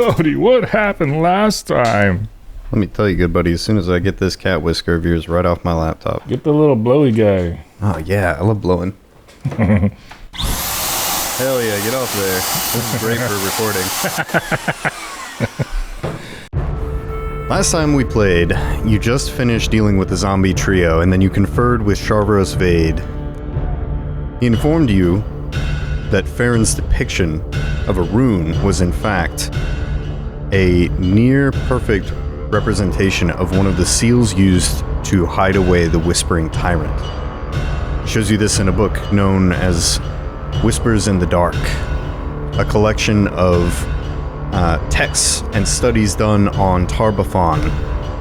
Cody, what happened last time? Let me tell you, good buddy, as soon as I get this cat whisker of yours right off my laptop. Get the little blowy guy. Oh, yeah, I love blowing. Hell yeah, get off there. This is great for recording. Last time we played, you just finished dealing with the zombie trio, and then you conferred with Shavaros Vade. He informed you that Farron's depiction of a rune was in fact a near-perfect representation of one of the seals used to hide away the Whispering Tyrant. It shows you this in a book known as Whispers in the Dark, a collection of texts and studies done on Tarbafon,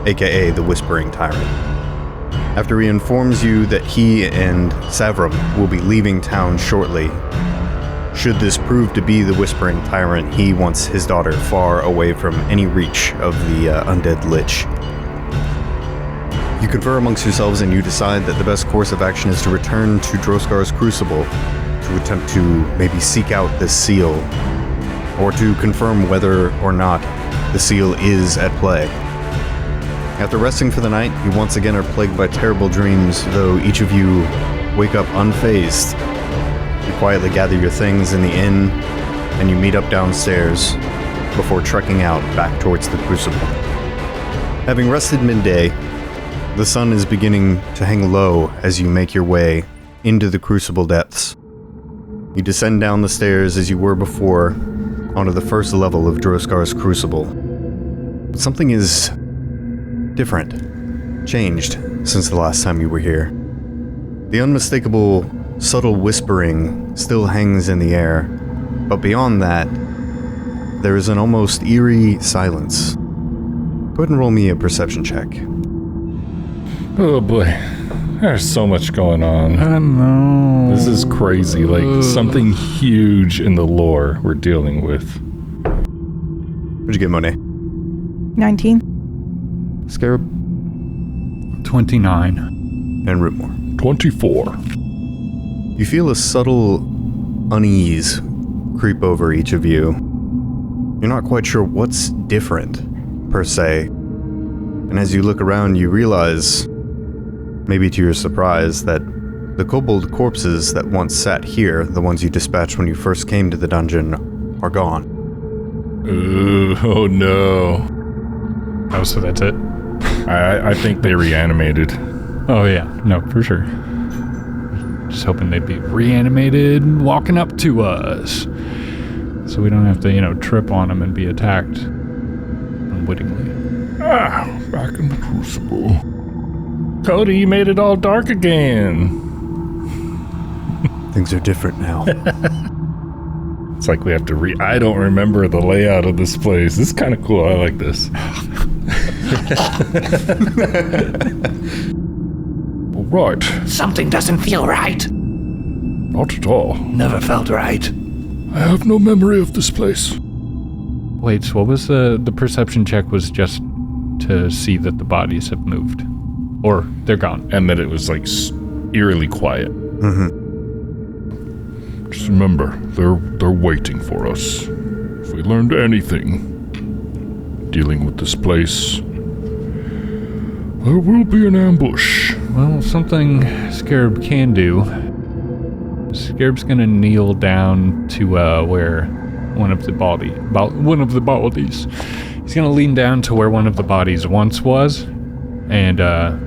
aka the Whispering Tyrant. After he informs you that he and Savram will be leaving town shortly, should this prove to be the Whispering Tyrant, he wants his daughter far away from any reach of the undead lich. You confer amongst yourselves and you decide that the best course of action is to return to Droskar's Crucible to attempt to maybe seek out this seal, or to confirm whether or not the seal is at play. After resting for the night, you once again are plagued by terrible dreams, though each of you wake up unfazed. You quietly gather your things in the inn, and you meet up downstairs before trekking out back towards the Crucible. Having rested midday, the sun is beginning to hang low as you make your way into the Crucible depths. You descend down the stairs as you were before, onto the first level of Droskar's Crucible. But something is different, changed since the last time you were here. The unmistakable, subtle whispering still hangs in the air, but beyond that, there is an almost eerie silence. Go ahead and roll me a perception check. Oh boy, there's so much going on. I know. This is crazy, like something huge in the lore we're dealing with. What'd you get, Monet? 19. Scarab? 29. And Rootmoore? 24. You feel a subtle unease creep over each of you. You're not quite sure what's different, per se. And as you look around, you realize, maybe to your surprise, that the kobold corpses that once sat here, the ones you dispatched when you first came to the dungeon, are gone. Oh no. Oh, so that's it? I think they reanimated. Oh yeah, no, for sure. Just hoping they'd be reanimated, walking up to us. So we don't have to, trip on them and be attacked unwittingly. Back in the Crucible. Cody, you made it all dark again. Things are different now. It's like we have to I don't remember the layout of this place. This is kind of cool. I like this. Right. Something doesn't feel right. Not at all. Never felt right. I have no memory of this place. Wait, so what was the perception check was just to see that the bodies have moved? Or they're gone? And that it was like eerily quiet. Mm-hmm. Just remember, they're waiting for us. If we learned anything dealing with this place, there will be an ambush. Well, something Scarab can do. Scarab's gonna kneel down to where one of the bodies. He's gonna lean down to where one of the bodies once was, and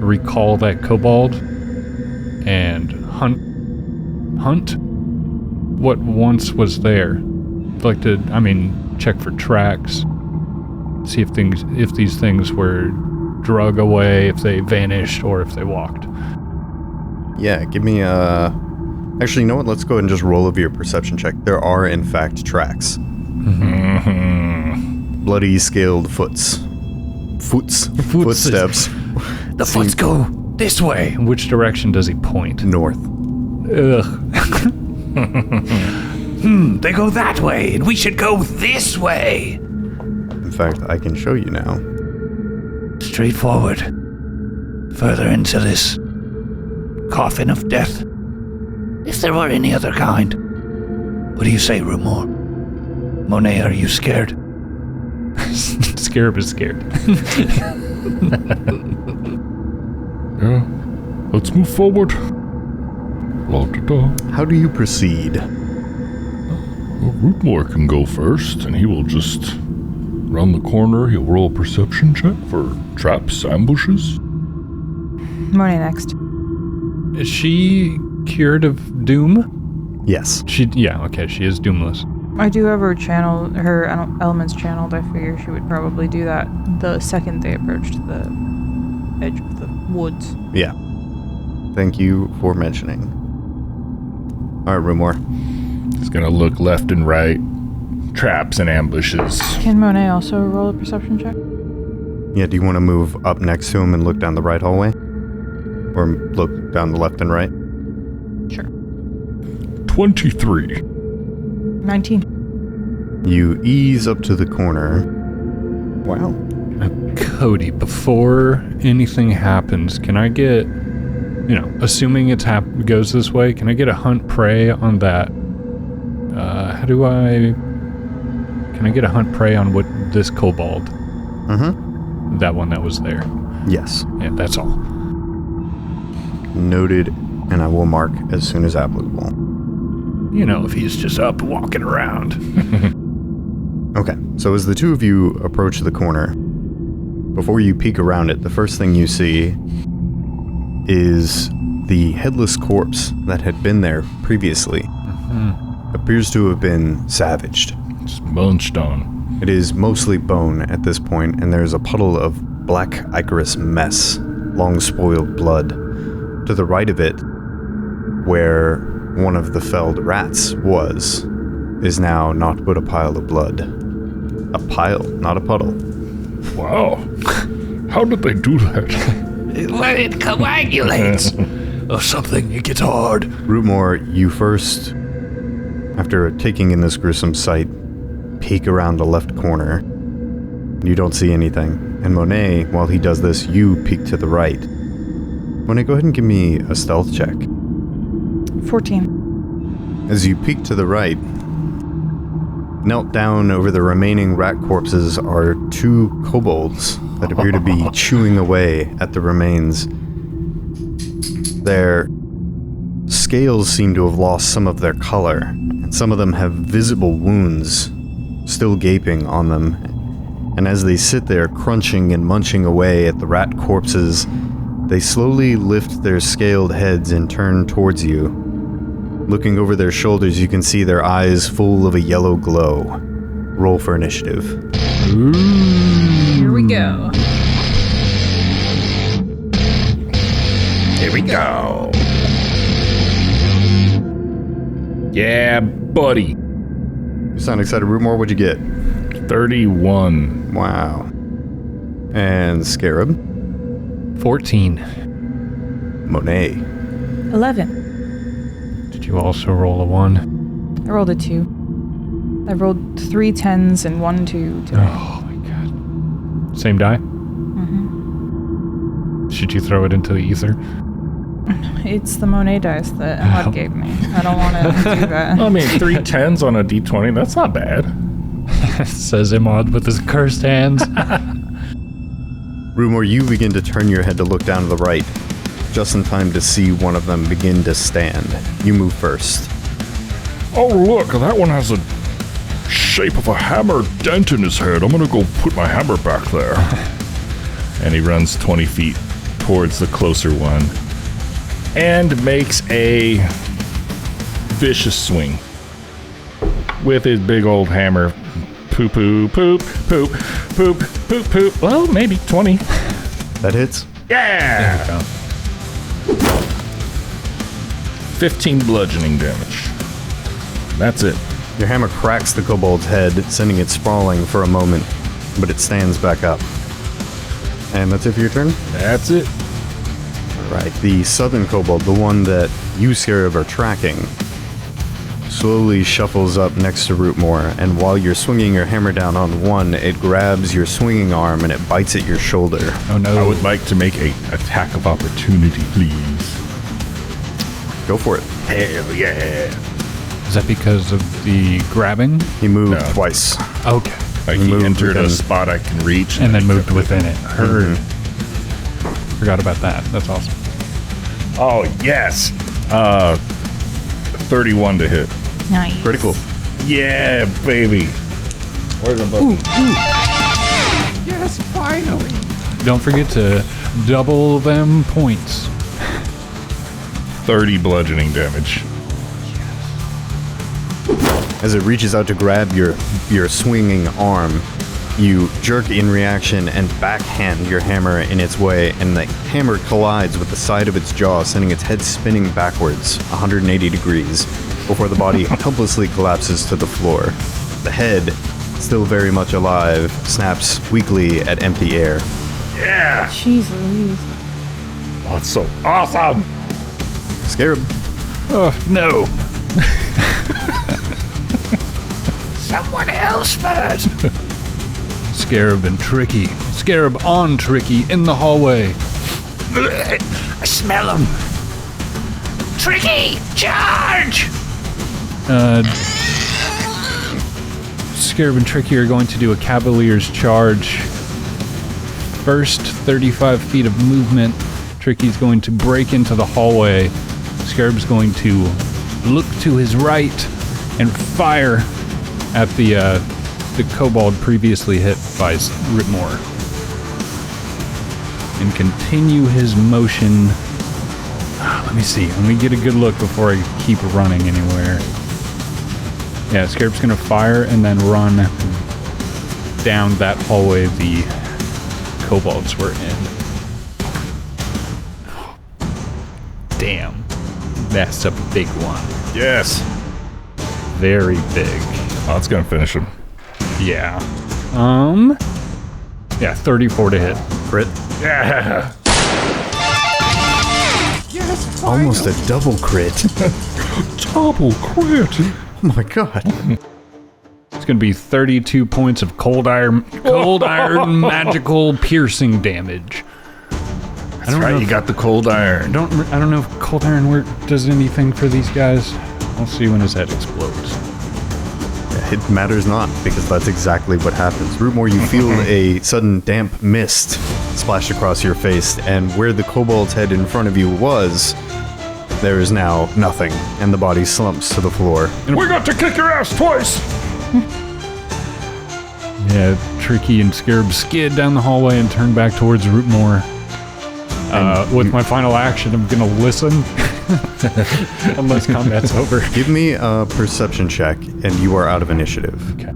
recall that kobold, and hunt what once was there. I'd like to, check for tracks, see if these things were drug away, if they vanished, or if they walked. Yeah, give me a... Actually, you know what? Let's go ahead and just roll over your perception check. There are, in fact, tracks. Mm-hmm. Bloody, scaled footsteps. The foots go this way. In which direction does he point? North. Ugh. They go that way, and we should go this way. In fact, I can show you now. Straight forward. Further into this coffin of death. If there were any other kind. What do you say, Rootmoore? Monet, are you scared? Scarab is scared. Yeah. Let's move forward. La-da-da. How do you proceed? Well, Rootmoore can go first, and he will just... Around the corner, he'll roll a perception check for traps, ambushes. Monet next. Is she cured of doom? Yes. She is doomless. I do have her channel, her elements channeled. I figure she would probably do that the second they approached the edge of the woods. Yeah. Thank you for mentioning. All right, Rootmoore. He's gonna look left and right. Traps and ambushes. Can Monet also roll a perception check? Yeah, do you want to move up next to him and look down the right hallway? Or look down the left and right? Sure. 23. 19. You ease up to the corner. Wow. Cody, before anything happens, can I get, assuming goes this way, can I get a hunt prey on that? Can I get a hunt prey on this kobold? Mm-hmm. That one that was there. Yes. Yeah, that's all. Noted, and I will mark as soon as applicable. If he's just up walking around. Okay, so as the two of you approach the corner, before you peek around it, the first thing you see is the headless corpse that had been there previously. Mm-hmm. Appears to have been savaged. It's munched on. It is mostly bone at this point, and there's a puddle of black ichorous mess, long spoiled blood. To the right of it, where one of the felled rats was, is now naught but a pile of blood. A pile, not a puddle. Wow. How did they do that? When it coagulates or something, it gets hard. Rootmoore, you first, after taking in this gruesome sight, peek around the left corner. You don't see anything. And Monet, while he does this, you peek to the right. Monet, go ahead and give me a stealth check. 14. As you peek to the right, knelt down over the remaining rat corpses are two kobolds that appear to be chewing away at the remains. Their scales seem to have lost some of their color, and some of them have visible wounds still gaping on them. And as they sit there crunching and munching away at the rat corpses, they slowly lift their scaled heads and turn towards you. Looking over their shoulders, you can see their eyes full of a yellow glow. Roll for initiative. Here we go. Here we go. Yeah, buddy. You sound excited, Rootmoore. What'd you get? 31. Wow. And Scarab. 14. Monet. 11. Did you also roll a 1? I rolled a 2. I rolled 3 10s and 1 2 today. Oh my god. Same die? Mm-hmm. Should you throw it into the ether? It's the Monet dice that Emad gave me. I don't want to do that. I mean, 3 10s on a d20, that's not bad. Says Emad with his cursed hands. Rootmoore, you begin to turn your head to look down to the right, just in time to see one of them begin to stand. You move first. Oh, look, that one has a shape of a hammer dent in his head. I'm gonna go put my hammer back there. And he runs 20 feet towards the closer one and makes a vicious swing with his big old hammer. Poop, poop, poop, poop, poop, poop, poop. Well, maybe 20. That hits. Yeah! There we go. 15 bludgeoning damage. That's it. Your hammer cracks the kobold's head, sending it sprawling for a moment, but it stands back up. And that's it for your turn? That's it. Right, the southern kobold, the one that you, Scarab, are tracking, slowly shuffles up next to Rootmoore, and while you're swinging your hammer down on one, it grabs your swinging arm and it bites at your shoulder. Oh no. I would like to make an attack of opportunity, please. Go for it. Hell yeah. Is that because of the grabbing? He moved No. twice. Okay. Like he entered a spot I can reach. And then moved within it. Heard. Forgot about that. That's awesome. Oh, yes. 31 to hit. Nice. Critical. Yeah, baby. Where's the button? Yes, finally. Don't forget to double them points. 30 bludgeoning damage. As it reaches out to grab your swinging arm, you jerk in reaction and backhand your hammer in its way, and the hammer collides with the side of its jaw, sending its head spinning backwards 180 degrees before the body helplessly collapses to the floor. The head, still very much alive, snaps weakly at empty air. Yeah! Jeez Louise. Oh, it's so awesome! Scarab. Oh, no. Someone else first. Scarab and Tricky. Scarab on Tricky in the hallway. I smell him. Tricky, charge! Scarab and Tricky are going to do a Cavalier's charge. First 35 feet of movement. Tricky's going to break into the hallway. Scarab's going to look to his right and fire at the kobold previously hit by Rootmoore. And continue his motion. Let me see. Let me get a good look before I keep running anywhere. Yeah, Scarab's gonna fire and then run down that hallway the kobolds were in. Damn. That's a big one. Yes! Very big. Oh, that's gonna finish him. Yeah. Yeah, 34 to hit. Crit. Yeah! Yes, Almost a double crit. Double crit! Oh my god. It's gonna be 32 points of cold iron magical piercing damage. That's right, you got the cold iron. I don't know if cold iron does anything for these guys. We'll see when his head explodes. It matters not, because that's exactly what happens. Rootmoore, you feel a sudden damp mist splash across your face, and where the kobold's head in front of you was, there is now nothing, and the body slumps to the floor. We got to kick your ass twice! Yeah, Tricky and Scarab skid down the hallway and turn back towards Rootmoore. With my final action, I'm gonna listen. Unless combat's over. Give me a perception check, and you are out of initiative. Okay.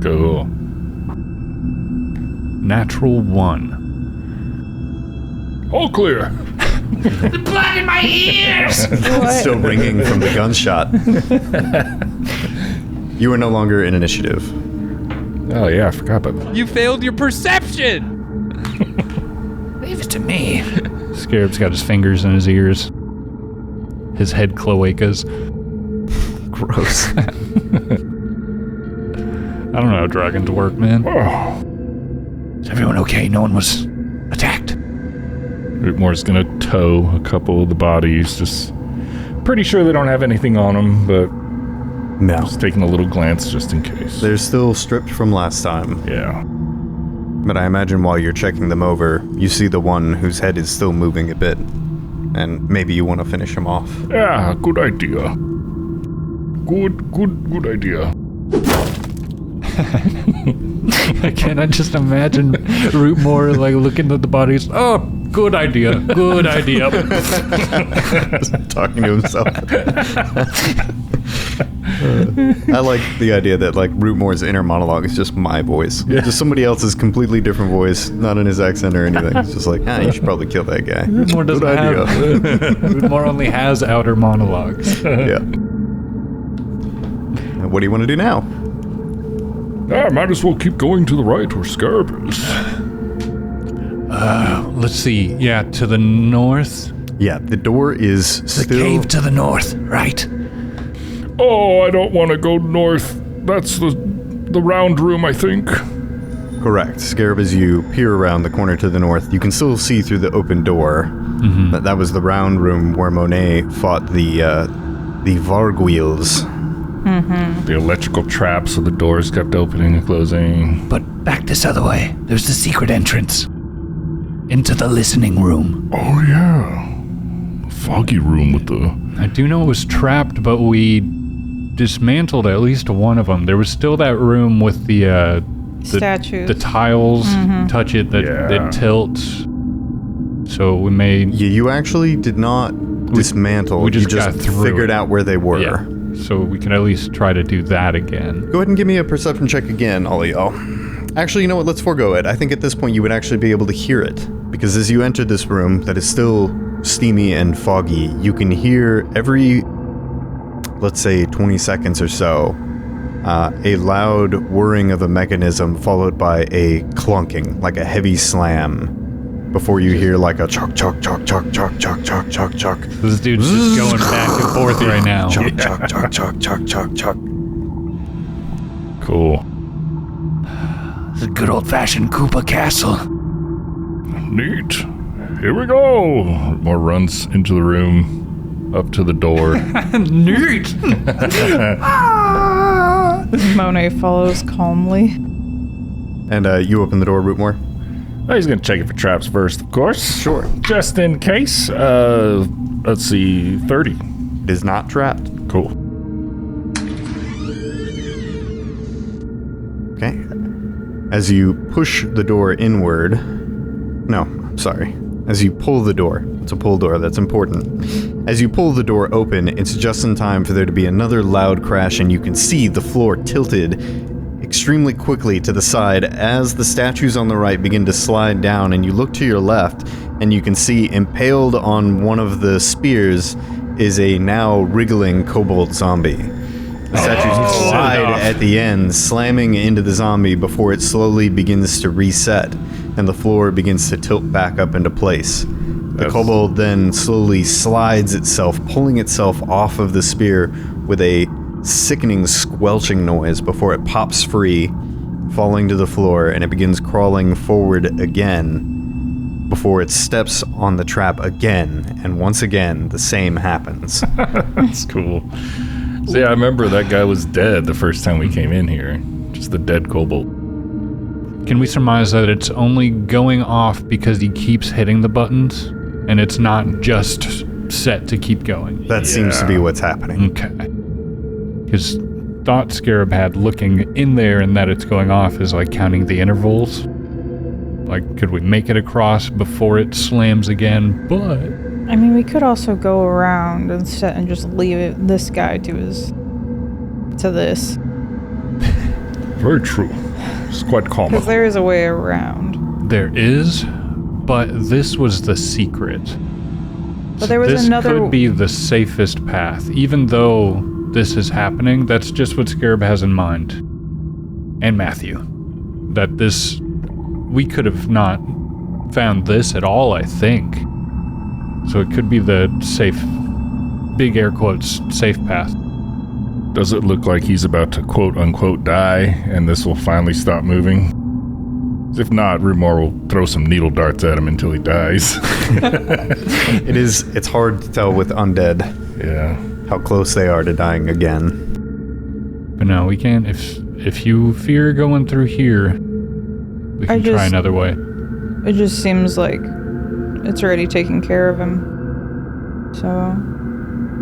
Cool. Natural 1. All clear. the blood in my ears! Still ringing from the gunshot. You are no longer in initiative. Oh yeah, I forgot about that. You failed your perception! Leave it to me. Scarab's got his fingers in his ears. His head cloacas. Gross. I don't know how dragons work, man. Oh. Is everyone okay? No one was attacked? Rootmoore's gonna tow a couple of the bodies, just pretty sure they don't have anything on them, but No. just taking a little glance just in case. They're still stripped from last time. Yeah. But I imagine while you're checking them over, you see the one whose head is still moving a bit. And maybe you want to finish him off. Yeah, good idea. Good idea. Can I just imagine Rootmoore like looking at the bodies? Oh, good idea. Good idea. Talking to himself. I like the idea that like Rootmoore's inner monologue is just my voice. Yeah. Just somebody else's completely different voice, not in his accent or anything. It's just like, you should probably kill that guy. Rootmoore doesn't Good idea. Rootmoore only has outer monologues. Yeah. And what do you want to do now? Ah, might as well keep going to the right where Scarab is. Let's see. Yeah, to the north. Yeah, the door is The still... cave to the north, right? Oh, I don't want to go north. That's the round room, I think. Correct. Scarab, as you peer around the corner to the north, you can still see through the open door. Mm-hmm. That was the round room where Monet fought the Varguils. The electrical traps of the doors kept opening and closing. But back this other way. There's the secret entrance. Into the listening room. Oh, yeah. The foggy room with the... I do know it was trapped, but we dismantled at least one of them. There was still that room with the statues. The tiles, touch it, that tilts. So we made... Yeah, you actually did not dismantle. We just you got just through figured it. out where they were. Yeah. So we can at least try to do that again. Go ahead and give me a perception check again, all of y'all. Actually, you know what? Let's forego it. I think at this point you would actually be able to hear it. Because as you entered this room that is still steamy and foggy, you can hear every, let's say, 20 seconds or so, a loud whirring of a mechanism followed by a clunking, like a heavy slam, before you hear like a chuck, chuck, chuck, chuck, chuck, chuck, chuck, chuck, chuck. This dude's just going back and forth right now. Chuck, chuck, chuck, chuck, chuck, chuck, chuck. Cool. The good old-fashioned Koopa Castle. Neat. Here we go. Rootmoore runs into the room, up to the door. Neat! Monet follows calmly. And you open the door, Rootmoore? Oh, he's going to check it for traps first, of course. Sure. Just in case. Let's see, 30. It is not trapped. Cool. Okay. As you push the door inward... No, I'm sorry. As you pull the door. It's a pull door, that's important. As you pull the door open, it's just in time for there to be another loud crash, and you can see the floor tilted extremely quickly to the side as the statues on the right begin to slide down, and you look to your left, and you can see impaled on one of the spears is a now wriggling kobold zombie. The statues slide at the end, slamming into the zombie before it slowly begins to reset, and the floor begins to tilt back up into place. The kobold then slowly slides itself, pulling itself off of the spear with a sickening squelching noise before it pops free, falling to the floor, and it begins crawling forward again before it steps on the trap again, and once again the same happens. That's cool. So yeah, I remember that guy was dead the first time we came in here. Just the dead kobold. Can we surmise that it's only going off because he keeps hitting the buttons, and it's not just set to keep going? That seems to be what's happening. Okay. His thought Scarab had looking in there and that it's going off is like counting the intervals. Like, could we make it across before it slams again? But I mean, we could also go around and just leave this guy to this. Very true. It's quite common. Because there is a way around. there is, but this was the secret. But there was this another... could be the safest path. Even though this is happening, that's just what Scarab has in mind. And Matthew. That this... We could have not found this at all, I think. So it could be the safe... Big air quotes, safe path. Does it look like he's about to quote-unquote die, and this will finally stop moving? If not, Rootmoore will throw some needle darts at him until he dies. It's hard to tell with undead. Yeah. How close they are to dying again. But no, we can't. If you fear going through here, we can try another way. It just seems like it's already taking care of him. So,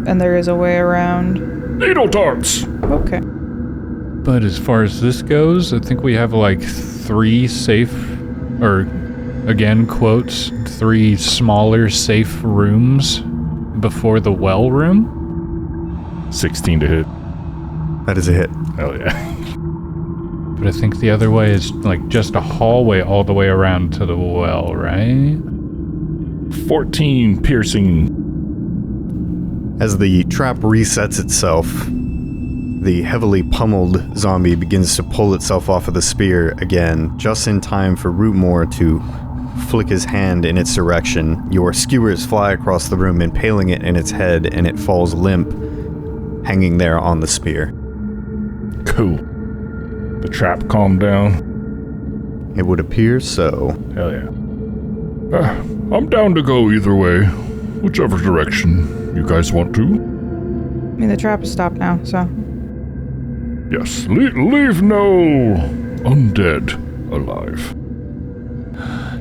and there is a way around. Needle darts! Okay. But as far as this goes, I think we have like 3 safe, or again, quotes, 3 smaller safe rooms before the well room. 16 to hit. That is a hit. Hell yeah. But I think the other way is like just a hallway all the way around to the well, right? 14 piercing. As the trap resets itself, the heavily pummeled zombie begins to pull itself off of the spear again, just in time for Rootmoore to flick his hand in its direction. Your skewers fly across the room, impaling it in its head, and it falls limp, hanging there on the spear. Cool. The trap calmed down. It would appear so. Hell yeah. I'm down to go either way. Whichever direction you guys want to. I mean, the trap is stopped now, so... Yes, leave no undead alive.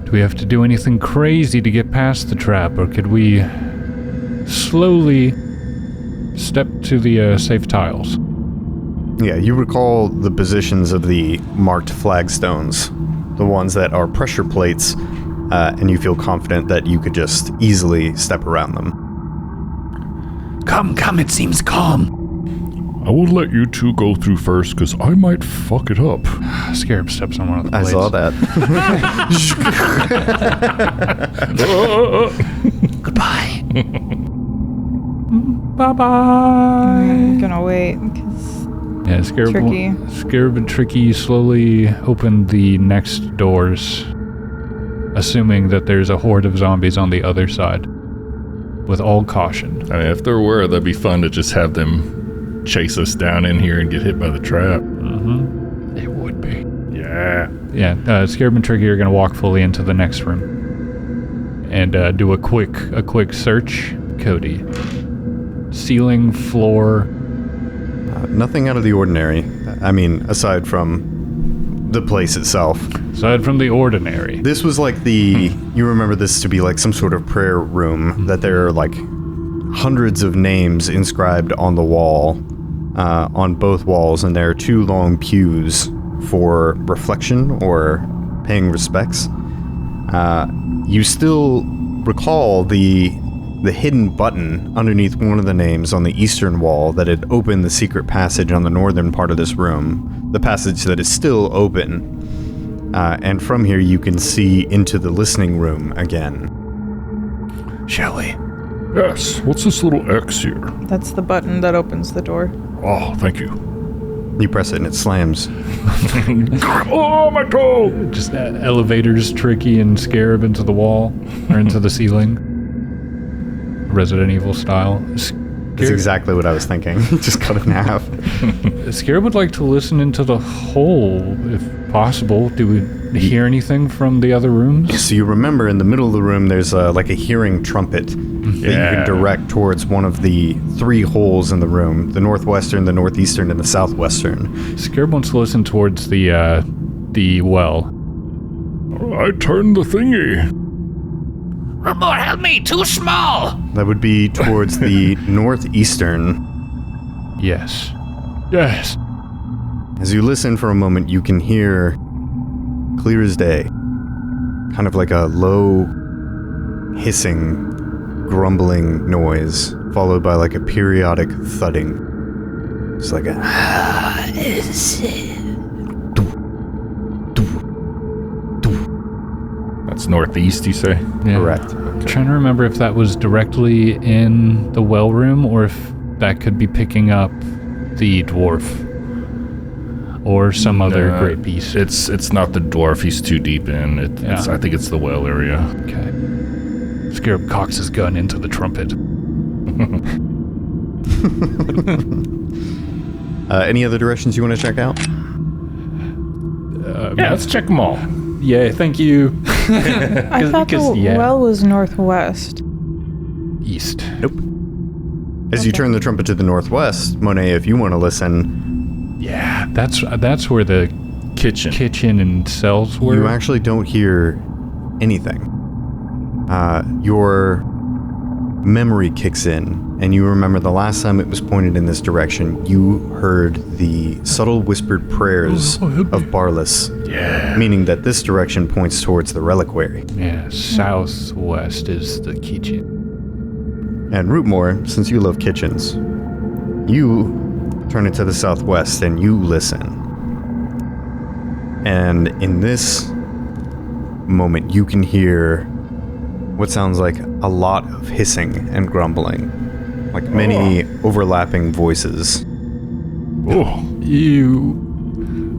Do we have to do anything crazy to get past the trap, or could we slowly step to the safe tiles? Yeah, you recall the positions of the marked flagstones, the ones that are pressure plates, and you feel confident that you could just easily step around them. Come, it seems calm. I will let you two go through first, because I might fuck it up. Scarab steps on one of the I plates. saw that. Goodbye. Bye-bye. I'm gonna wait, because Yeah, Scarab and Tricky slowly open the next doors, assuming that there's a horde of zombies on the other side, with all caution. I mean, if there were, that'd be fun to just have them chase us down in here and get hit by the trap. Mm-hmm. It would be. Yeah. Yeah, Scarab and Tricky are going to walk fully into the next room and do a quick search. Cody. Ceiling, floor. Nothing out of the ordinary. I mean, aside from the place itself. Aside from the ordinary. This was like you remember this to be like some sort of prayer room, that there are like hundreds of names inscribed on the wall, on both walls, and there are 2 long pews for reflection or paying respects. You still recall the hidden button underneath one of the names on the eastern wall that had opened the secret passage on the northern part of this room, the passage that is still open. And from here you can see into the listening room again. Shall we? Yes. What's this little X here? that's the button that opens the door. Oh, thank you. You press it and it slams. Oh, my toe! Just elevators, Tricky and Scarab into the wall, or into the ceiling. Resident Evil style. That's exactly what I was thinking. Just cut it in half. Scarab would like to listen into the hole, if possible. Do we hear anything from the other rooms? So you remember in the middle of the room there's like a hearing trumpet that you can direct towards one of the 3 holes in the room, the northwestern, the northeastern, and the southwestern. Scarab wants to listen towards the well. I turned the thingy. Rootmoore, help me! Too small! That would be towards the northeastern. Yes. Yes. As you listen for a moment, you can hear, clear as day, kind of like a low, hissing, grumbling noise, followed by like a periodic thudding. It's like a... That's northeast, you say? Yeah. Correct. I'm trying to remember if that was directly in the well room, or if that could be picking up the dwarf. Or some other great beast. It's not the dwarf. He's too deep in. I think it's the well area. Okay. Scarab cocks his gun into the trumpet. Any other directions you want to check out? Yeah, let's check them all. Yeah, thank you. I thought the well was northwest. East. Nope. As you turn the trumpet to the northwest, Monet, if you want to listen... Yeah, that's where the kitchen and cells were. You actually don't hear anything. Your memory kicks in, and you remember the last time it was pointed in this direction, you heard the subtle whispered prayers of Barlas, meaning that this direction points towards the reliquary. Yeah, southwest is the kitchen. And Rootmoore, since you love kitchens, you turn it to the southwest and you listen. And in this moment, you can hear what sounds like a lot of hissing and grumbling, like many overlapping voices. Oh,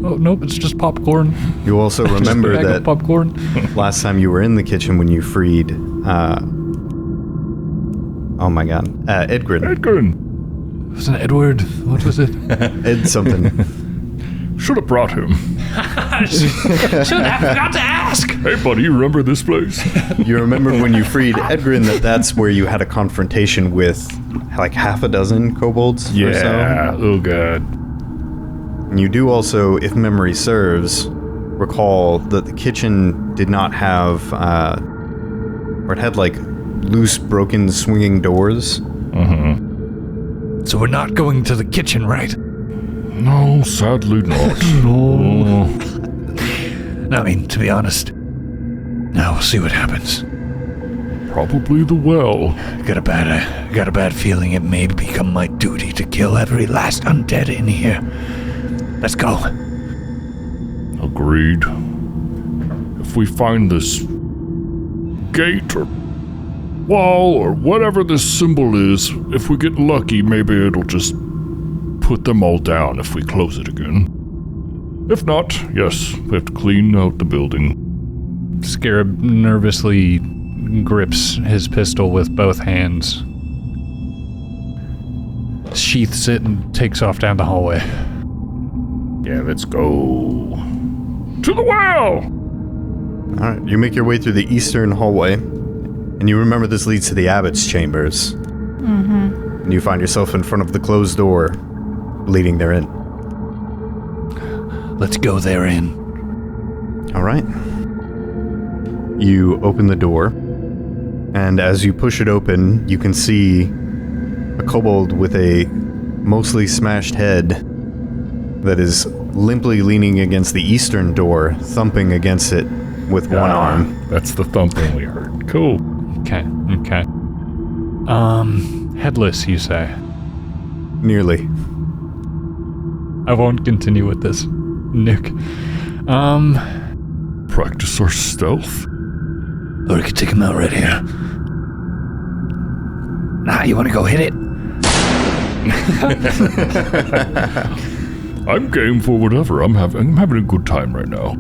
Oh, nope, it's just popcorn. You also remember Just a bag of that popcorn. last time you were in the kitchen when you freed, oh my god, Edgrin. Edgrin. Was it Edward? What was it? Ed something. Should have brought him. Should I forgot to ask! Hey, buddy, you remember this place? You remember when you freed Edgrin that's where you had a confrontation with like half a dozen kobolds or so? Yeah. Oh, God. And you do also, if memory serves, recall that the kitchen did not have, or it had like loose, broken, swinging doors. So we're not going to the kitchen, right? No, sadly not. No. I mean, to be honest, now we'll see what happens. Probably the well. Got a bad feeling it may become my duty to kill every last undead in here. Let's go. Agreed. If we find this gate or wall or whatever this symbol is, if we get lucky, maybe it'll just put them all down if we close it again. If not, yes, we have to clean out the building. Scarab nervously grips his pistol with both hands, sheaths it, and takes off down the hallway. Yeah, let's go. To the well! Alright, you make your way through the eastern hallway, and you remember this leads to the abbot's chambers. And you find yourself in front of the closed door, leading therein. Let's go therein. Alright. You open the door, and as you push it open, you can see a kobold with a mostly smashed head that is limply leaning against the eastern door, thumping against it with one arm. That's the thumping we heard. Cool. Okay. Headless, you say? Nearly. I won't continue with this, Nick. Practice our stealth? Or we could take him out right here. Nah, you want to go hit it? I'm game for whatever. I'm having a good time right now.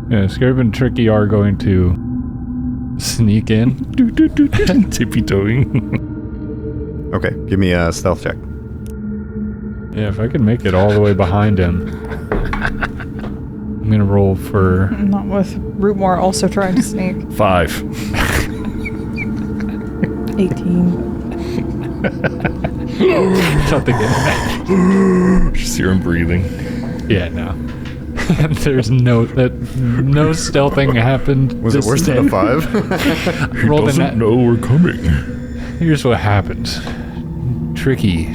Yeah, Scarab and Tricky are going to sneak in. Tippy-toeing. Okay, give me a stealth check. Yeah, if I can make it all the way behind him. I'm gonna roll for... Not with Rootmoore also trying to sneak. 5. 18. something in it. Just hear him breathing. Yeah, no. There's no stealthing happened. Was it worse than a 5? He doesn't know we're coming. Here's what happens. Tricky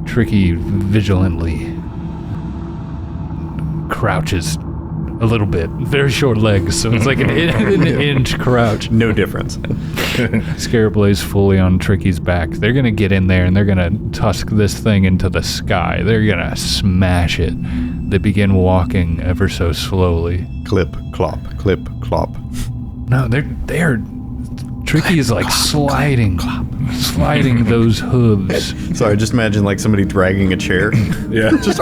vigilantly crouches a little bit. Very short legs, so it's like an inch crouch. No difference. Scarab lays fully on Tricky's back. They're gonna get in there and they're gonna tusk this thing into the sky. They're gonna smash it. They begin walking ever so slowly. Clip, clop, clip, clop. No, they're Tricky is like sliding those hooves. Sorry, just imagine like somebody dragging a chair. Yeah. Just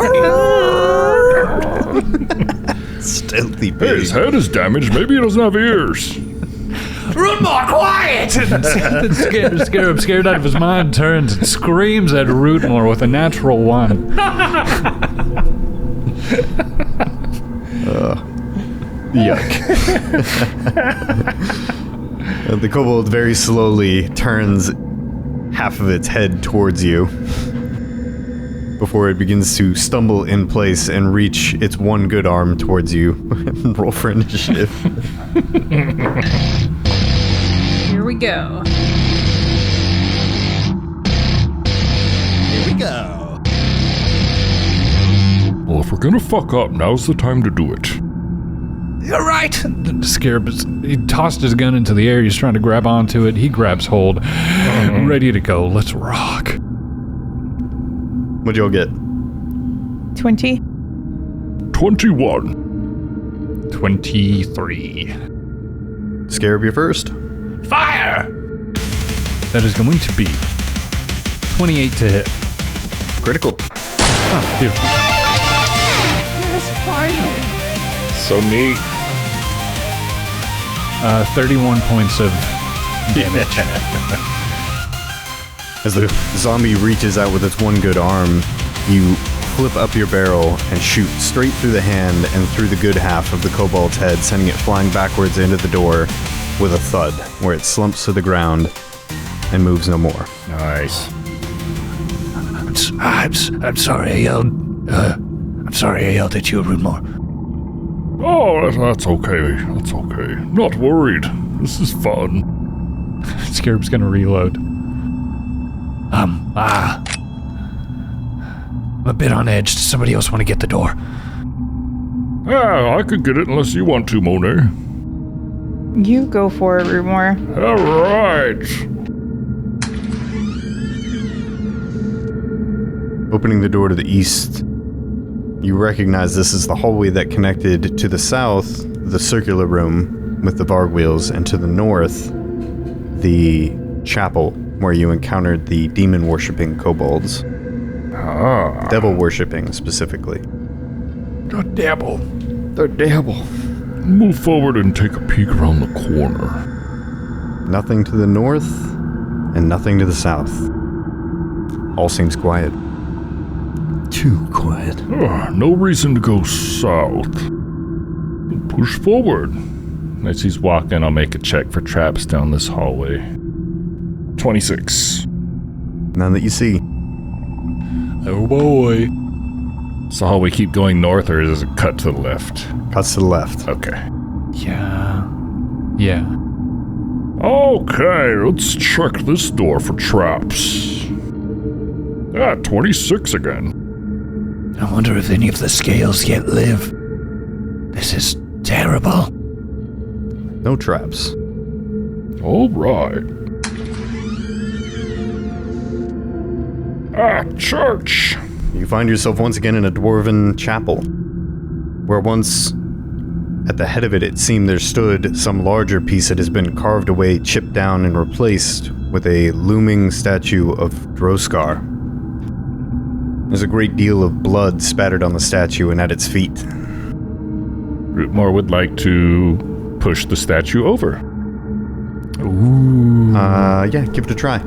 stealthy Hey, pig. his head is damaged. Maybe he doesn't have ears. Rootmoore, quiet! Scared out of his mind, turns and screams at Rootmoore with a natural 1. Yuck. The kobold very slowly turns half of its head towards you before it begins to stumble in place and reach its one good arm towards you. Roll for initiative. Here we go. Here we go. Well, if we're gonna fuck up, now's the time to do it. You're right. Scarab, he tossed his gun into the air. He's trying to grab onto it. He grabs hold. Ready to go. Let's rock. What'd y'all get? 20. 21. 23. Scarab, you're first. Fire! That is going to be 28 to hit. Critical. Oh, beautiful. Yes, finally. So neat. 31 points of damage. As the zombie reaches out with its one good arm, you flip up your barrel and shoot straight through the hand and through the good half of the kobold's head, sending it flying backwards into the door with a thud, where it slumps to the ground and moves no more. Nice. I'm sorry, I yelled. I'm I'm sorry I yelled at you, Rootmoore. Oh, that's okay. That's okay. Not worried. This is fun. Scarab's gonna reload. I'm a bit on edge. Does somebody else want to get the door? Yeah, I could get it unless you want to, Monet. You go for it, Rootmoore. All right. Opening the door to the east, you recognize this is the hallway that connected to the south, the circular room with the Varg wheels, and to the north, the chapel where you encountered the demon-worshipping kobolds. Ah. Devil-worshipping, specifically. The devil. The devil. Move forward and take a peek around the corner. Nothing to the north, and nothing to the south. All seems quiet. Too quiet. No reason to go south. Push forward. As he's walking, I'll make a check for traps down this hallway. 26. None that you see. Oh boy. So hallway keep going north, or is it cut to the left? Cuts to the left. Okay. Yeah. Okay, let's check this door for traps. 26 again. I wonder if any of the scales yet live. This is terrible. No traps. All right. Church. You find yourself once again in a dwarven chapel, where once at the head of it seemed there stood some larger piece that has been carved away, chipped down, and replaced with a looming statue of Droskar. There's a great deal of blood spattered on the statue and at its feet. Rootmoore would like to push the statue over. Ooh. Yeah, give it a try.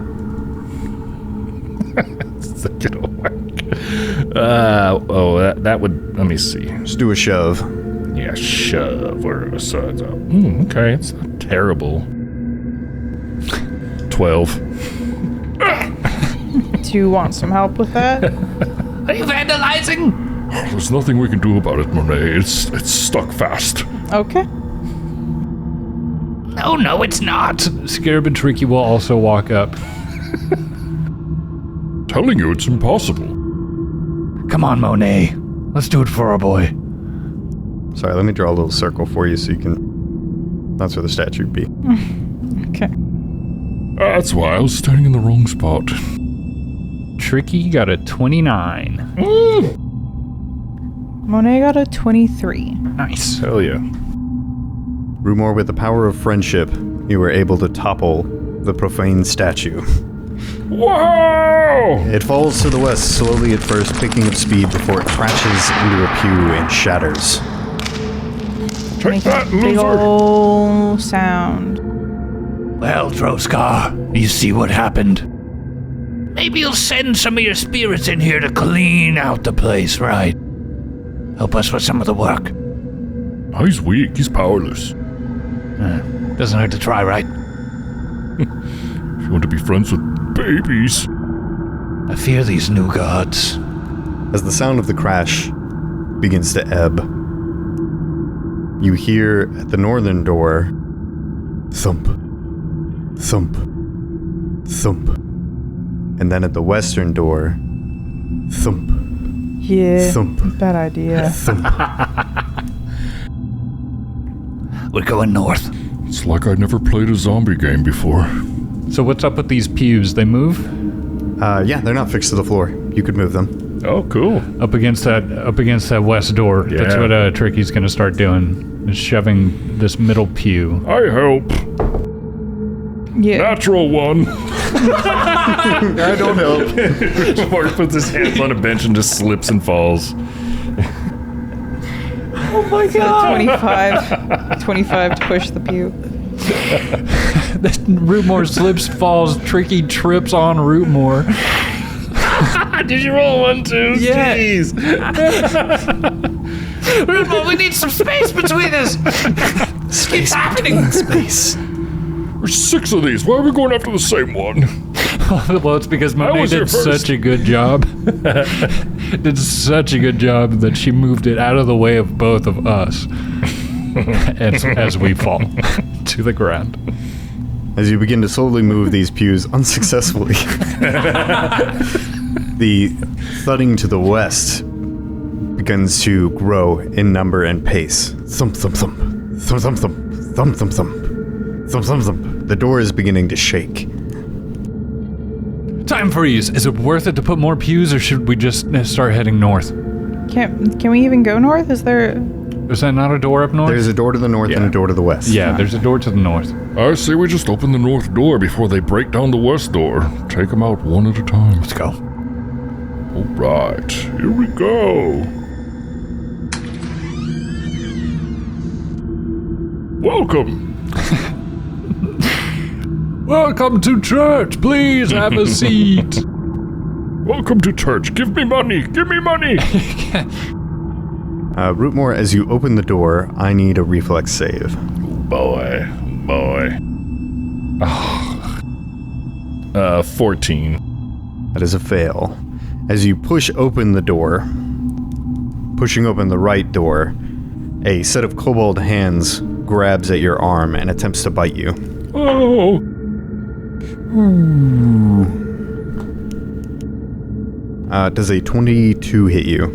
Such a whack. That would, let me see. Just do a shove. Yeah, shove or a sides up. Okay, it's not terrible. 12. Do you want some help with that? Are you vandalizing? There's nothing we can do about it, Monet. It's stuck fast. Okay. No, it's not. Scarab and Tricky will also walk up. Telling you it's impossible. Come on, Monet. Let's do it for our boy. Sorry, let me draw a little circle for you so you can... That's where the statue would be. Okay. That's why I was standing in the wrong spot. Tricky got a 29. Monet got a 23. Nice. Hell yeah. Rootmoore, with the power of friendship, you were able to topple the profane statue. Whoa! It falls to the west, slowly at first, picking up speed before it crashes into a pew and shatters. Take Make that, a big loser! ol' sound. Well, Droskar, you see what happened? Maybe you'll send some of your spirits in here to clean out the place, right? Help us with some of the work. He's weak. He's powerless. Doesn't hurt to try, right? If you want to be friends with babies. I fear these new gods. As the sound of the crash begins to ebb, you hear at the northern door, thump, thump, thump. And then at the western door, thump, Yeah. thump, Bad idea. thump. We're going north. It's like I never played a zombie game before. So what's up with these pews? They move? Yeah, they're not fixed to the floor. You could move them. Oh, cool. Up against that west door. Yeah. That's what Tricky's gonna start doing. Is shoving this middle pew. I help. Yeah. Natural one. I don't help. Mark puts his hands on a bench and just slips and falls. Oh my god. 25 to push the pew. Rootmoore slips, falls. Tricky trips on Rootmoore. Did you roll one too? Yeah. Jeez. Rootmoore, we need some space between us. Space happening. Space. There's 6 of these. Why are we going after the same one? Well, it's because Monet was here did first. such a good job. Did such a good job that she moved it out of the way of both of us as we fall to the ground. As you begin to slowly move these pews unsuccessfully, the thudding to the west begins to grow in number and pace. Thump, thump, thump. Thump, thump, thump. Thump, thump, thump. Thump, thump, thump. The door is beginning to shake. Time freeze. Is it worth it to put more pews, or should we just start heading north? Can we even go north? Is there? Is that not a door up north? There's a door to the north and a door to the west. Yeah, there's a door to the north. I say we just open the north door before they break down the west door. Take them out one at a time. Let's go. All right, here we go. Welcome. Welcome to church. Please have a seat. Welcome to church. Give me money. Give me money. Rootmoore, as you open the door, I need a reflex save. Boy. 14. That is a fail. As you push open the door, pushing open the right door, a set of kobold hands grabs at your arm and attempts to bite you. Oh. Does a 22 hit you?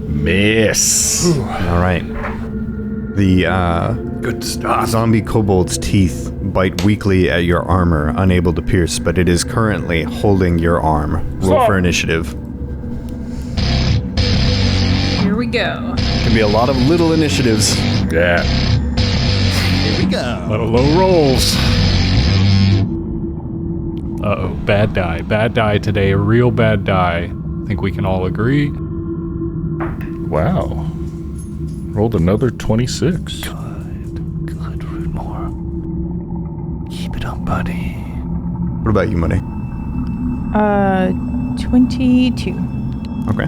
Miss. All right. The Good stuff. zombie kobold's teeth bite weakly at your armor, unable to pierce, but it is currently holding your arm. Roll Stop. for initiative. Here we go. Can be a lot of little initiatives. Yeah. Here we go. A lot of low rolls. Uh-oh, bad die. Bad die today, a real bad die. I think we can all agree. Wow. Rolled another 26. Good, Rootmoore. Keep it up, buddy. What about you, Monet? 22. Okay.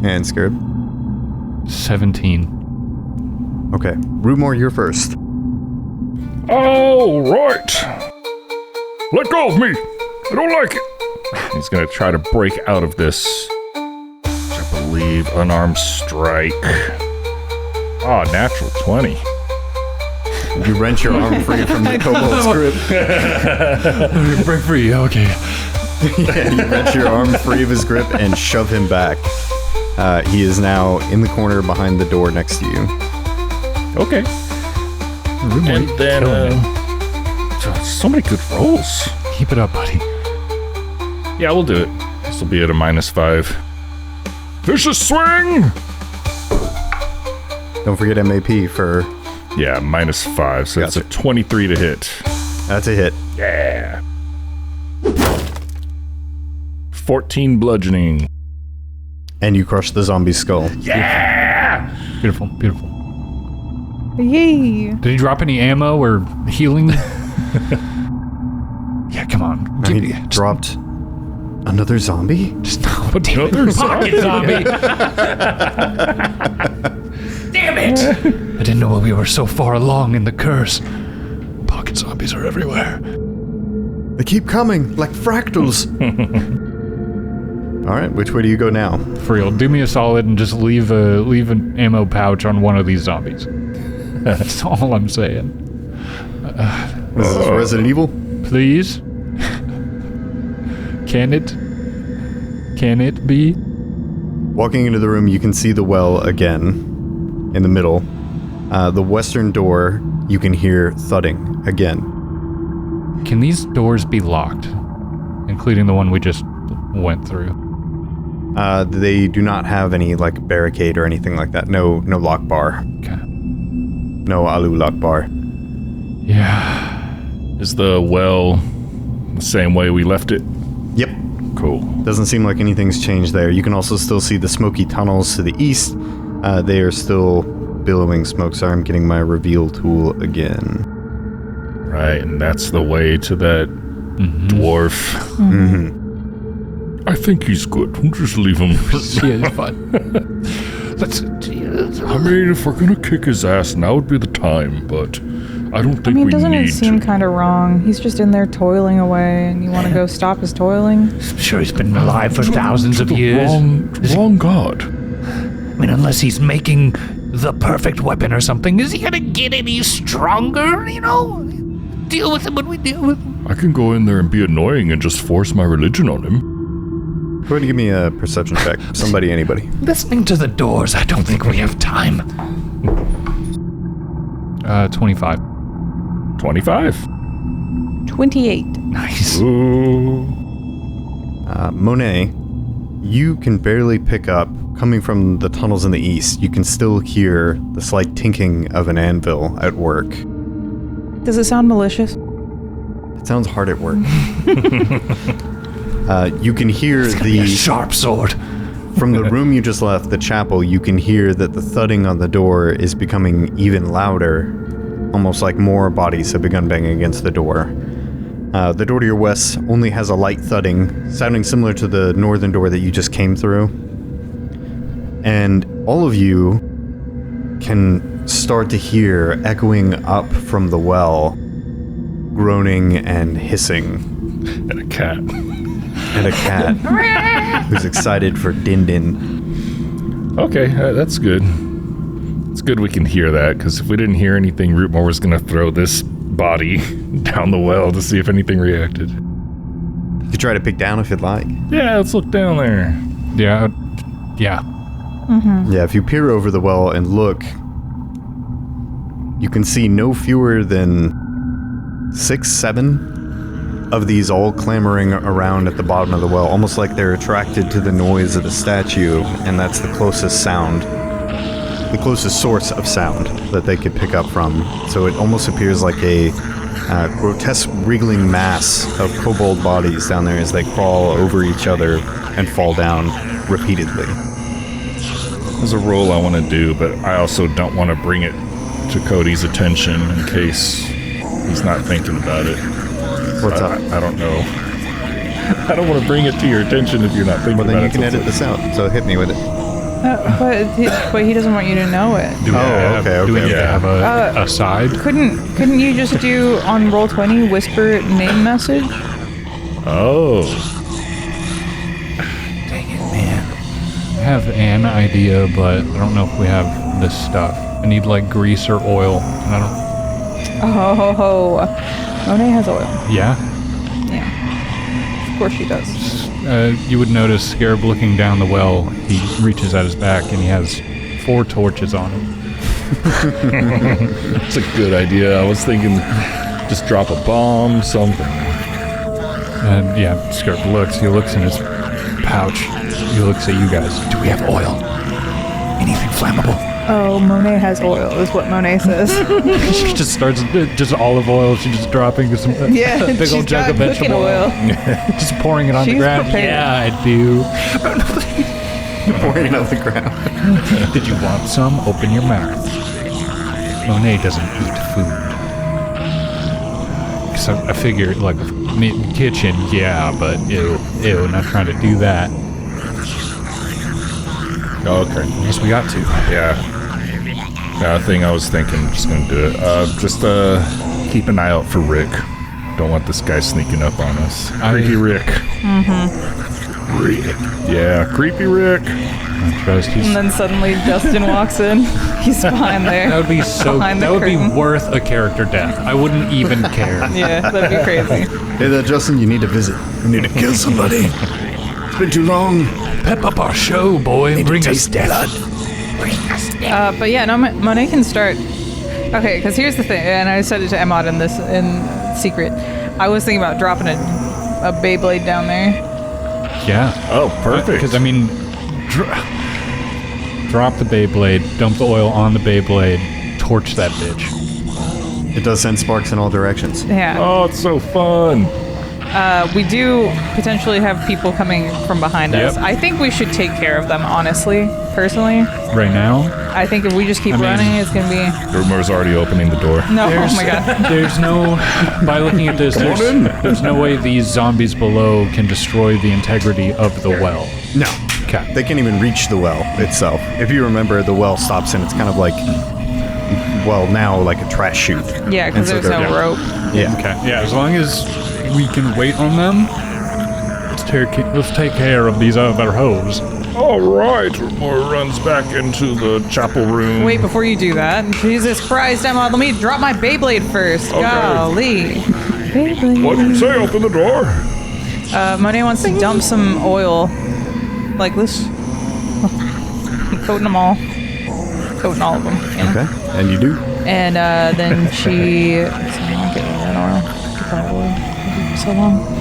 And Scarab? 17. Okay. Rootmoore, you're first. All right. Let go of me. I don't like it. He's going to try to break out of this. I believe unarmed strike. Oh, natural 20. You wrench your arm free from the kobold's grip. Break free, okay. Yeah, you wrench your arm free of his grip and shove him back. He is now in the corner behind the door next to you. Okay. And then, so many good rolls. Keep it up, buddy. Yeah, we'll do it. This will be at a -5. Vicious swing! Don't forget MAP for... Yeah, -5, so it's a Gotcha. 23 to hit. That's a hit. Yeah. 14 bludgeoning. And you crush the zombie skull. Yeah! Beautiful, beautiful. Yay! Did he drop any ammo or healing? Yeah, come on. And he dropped another zombie? Just no. Another Pocket zombie! Damn it! I didn't know we were so far along in the curse. Pocket zombies are everywhere. They keep coming, like fractals. All right, which way do you go now? For real, do me a solid and just leave an ammo pouch on one of these zombies. That's all I'm saying. Is this Resident Evil? Please? Can it be? Walking into the room, you can see the well again, in the middle. The western door, you can hear thudding again. Can these doors be locked? Including the one we just went through. They do not have any, like, barricade or anything like that. No lock bar. Okay. No alu lock bar. Yeah. Is the well the same way we left it? Yep. Cool. Doesn't seem like anything's changed there. You can also still see the smoky tunnels to the east. They are still billowing smoke. Sorry, I'm getting my reveal tool again. Right, and that's the way to that dwarf. Mm-hmm. I think he's good. We'll just leave him. Yeah, it's fun. I mean, if we're gonna kick his ass, now would be the time, but I don't think I mean, we doesn't need it seem to. kind of wrong? He's just in there toiling away, and you want to go stop his toiling? I'm sure he's been alive for thousands of the years. Wrong god. I mean, unless he's making the perfect weapon or something, is he gonna get any stronger? You know, deal with him when we deal with him. I can go in there and be annoying and just force my religion on him. Go ahead and give me a perception check. Somebody, anybody. Listening to the doors, I don't think we have time. 25. 25. 28. Nice. Ooh. Monet, you can barely pick up, coming from the tunnels in the east, you can still hear the slight tinking of an anvil at work. Does it sound malicious? It sounds hard at work. You can hear A sharp sword. from the room you just left, the chapel, you can hear that the thudding on the door is becoming even louder, almost like more bodies have begun banging against the door. The door to your west only has a light thudding, sounding similar to the northern door that you just came through. And all of you can start to hear, echoing up from the well, groaning and hissing. And a cat. And a cat who's excited for Din Din. Okay, that's good. It's good we can hear that, because if we didn't hear anything, Rootmoore was going to throw this body down the well to see if anything reacted. You can try to pick down if you'd like. Yeah, let's look down there. Yeah. Yeah, if you peer over the well and look, you can see no fewer than 6, 7 of these all clamoring around at the bottom of the well, almost like they're attracted to the noise of the statue, and that's the closest sound, the closest source of sound that they could pick up from. So it almost appears like a grotesque wriggling mass of kobold bodies down there as they crawl over each other and fall down repeatedly. There's a roll I want to do, but I also don't want to bring it to Cody's attention in case he's not thinking about it. What's up? I don't know. I don't want to bring it to your attention if you're not thinking Well, about then it. you can edit this out, so hit me with it. But he doesn't want you to know it. Do we have, okay, do we okay. have a side? Couldn't you just do on Roll20 whisper name message? Oh. Dang it, man. I have an idea, but I don't know if we have this stuff. I need like grease or oil. And I don't. Oh, Monet has oil. Yeah. Yeah. Of course she does. You would notice Scarab looking down the well. He reaches at his back and he has 4 torches on him. That's a good idea. I was thinking just drop a bomb, something. And yeah, Scarab looks. He looks in his pouch. He looks at you guys. Do we have oil? Anything flammable? Oh, Monet has oil, is what Monet says. She just starts, just olive oil. She's just dropping some Yeah, big she's old jug got of vegetable cooking oil. just pouring it on the She's ground. prepared. Yeah, I do. Pouring it on the ground. Did you want some? Open your mouth. Monet doesn't eat food. So I figure, like, kitchen, yeah, but ew, not trying to do that. Oh, okay. Guess we got to. Yeah. Thing I was thinking, just gonna do it. Just keep an eye out for Rick. Don't want this guy sneaking up on us. Creepy Rick. Mm-hmm. Rick. Yeah, creepy Rick. I trust he's. And then suddenly Justin walks in. He's behind there. That would be so. Behind the That would be curtain. worth a character death. I wouldn't even care. Yeah, that'd be crazy. Hey there, Justin, you need to visit. You need to kill somebody. It's been too long. Pep up our show, boy. Bring us death. But yeah, no, Monet can start. Okay, because here's the thing, and I said it to Emad in secret. I was thinking about dropping a Beyblade down there. Yeah. Oh, perfect. Because I mean, drop the Beyblade, dump the oil on the Beyblade, torch that bitch. It does send sparks in all directions. Yeah. Oh, it's so fun. We do potentially have people coming from behind us. Yep. I think we should take care of them, honestly, personally. Right now, I think if we just keep running, it's going to be... Rootmoore's already opening the door. No, oh my god. there's no. By looking at this, there's no way these zombies below can destroy the integrity of the well. No. Okay. They can't even reach the well itself. If you remember, the well stops and it's kind of like now like a trash chute. Yeah, because And so there's no they're- rope. Yeah. Okay. Yeah, as long as we can wait on them, let's take care of these other hoes. All right, Rootmoore runs back into the chapel room. Wait, before you do that, Jesus Christ, Emma, let me drop my Beyblade first. Okay. Golly. Beyblade. What'd you say? Open the door. Monet wants to dump some oil. Like this. Coating them all. Coating all of them. You know? Okay. And you do. And then she... I'll get that oil. Get that oil. It'll be so long.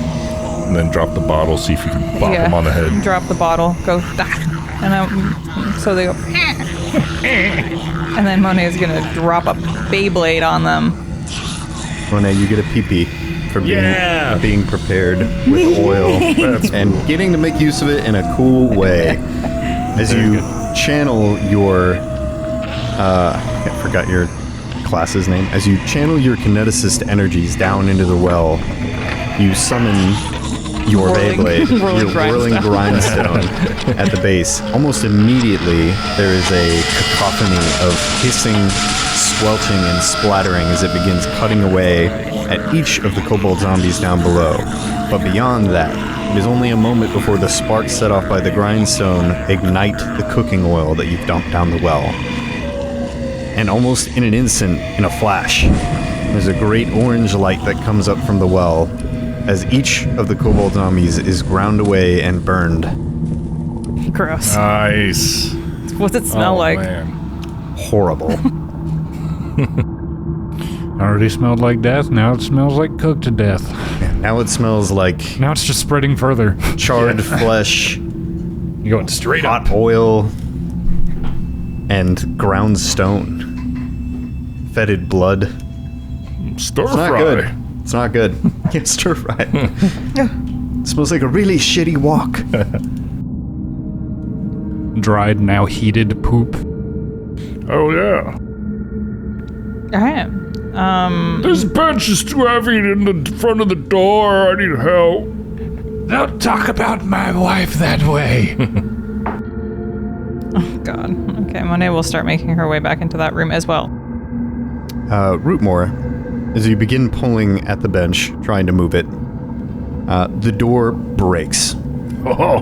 And then drop the bottle, see if you can bop him on the head. Drop the bottle, go, "Ah," and then, so they go, and then Monet's gonna drop a Beyblade on them. Monet, you get a pee-pee for being prepared with oil and getting to make use of it in a cool way. As you channel your, I forgot your class's name. As you channel your kineticist energies down into the well, you summon your Beyblade, your whirling grindstone at the base. Almost immediately, there is a cacophony of hissing, squelching, and splattering as it begins cutting away at each of the kobold zombies down below. But beyond that, it is only a moment before the sparks set off by the grindstone ignite the cooking oil that you've dumped down the well. And almost in an instant, in a flash, there's a great orange light that comes up from the well as each of the kobold zombies is ground away and burned. Gross. Nice. What's it smell like? Man. Horrible. Already smelled like death, now it smells like cooked to death. Now it smells like Now it's just spreading further. charred flesh, You're going straight up. hot oil, and ground stone. Fetid blood. Stir It's not fry. good. It's not good. Yeah, stir fry. It smells like a really shitty walk. Dried, now heated poop. Oh yeah. Alright. This bench is too heavy in the front of the door. I need help. Don't talk about my wife that way. God. Okay, Monet will start making her way back into that room as well. Rootmoore, as you begin pulling at the bench, trying to move it, the door breaks. Oh.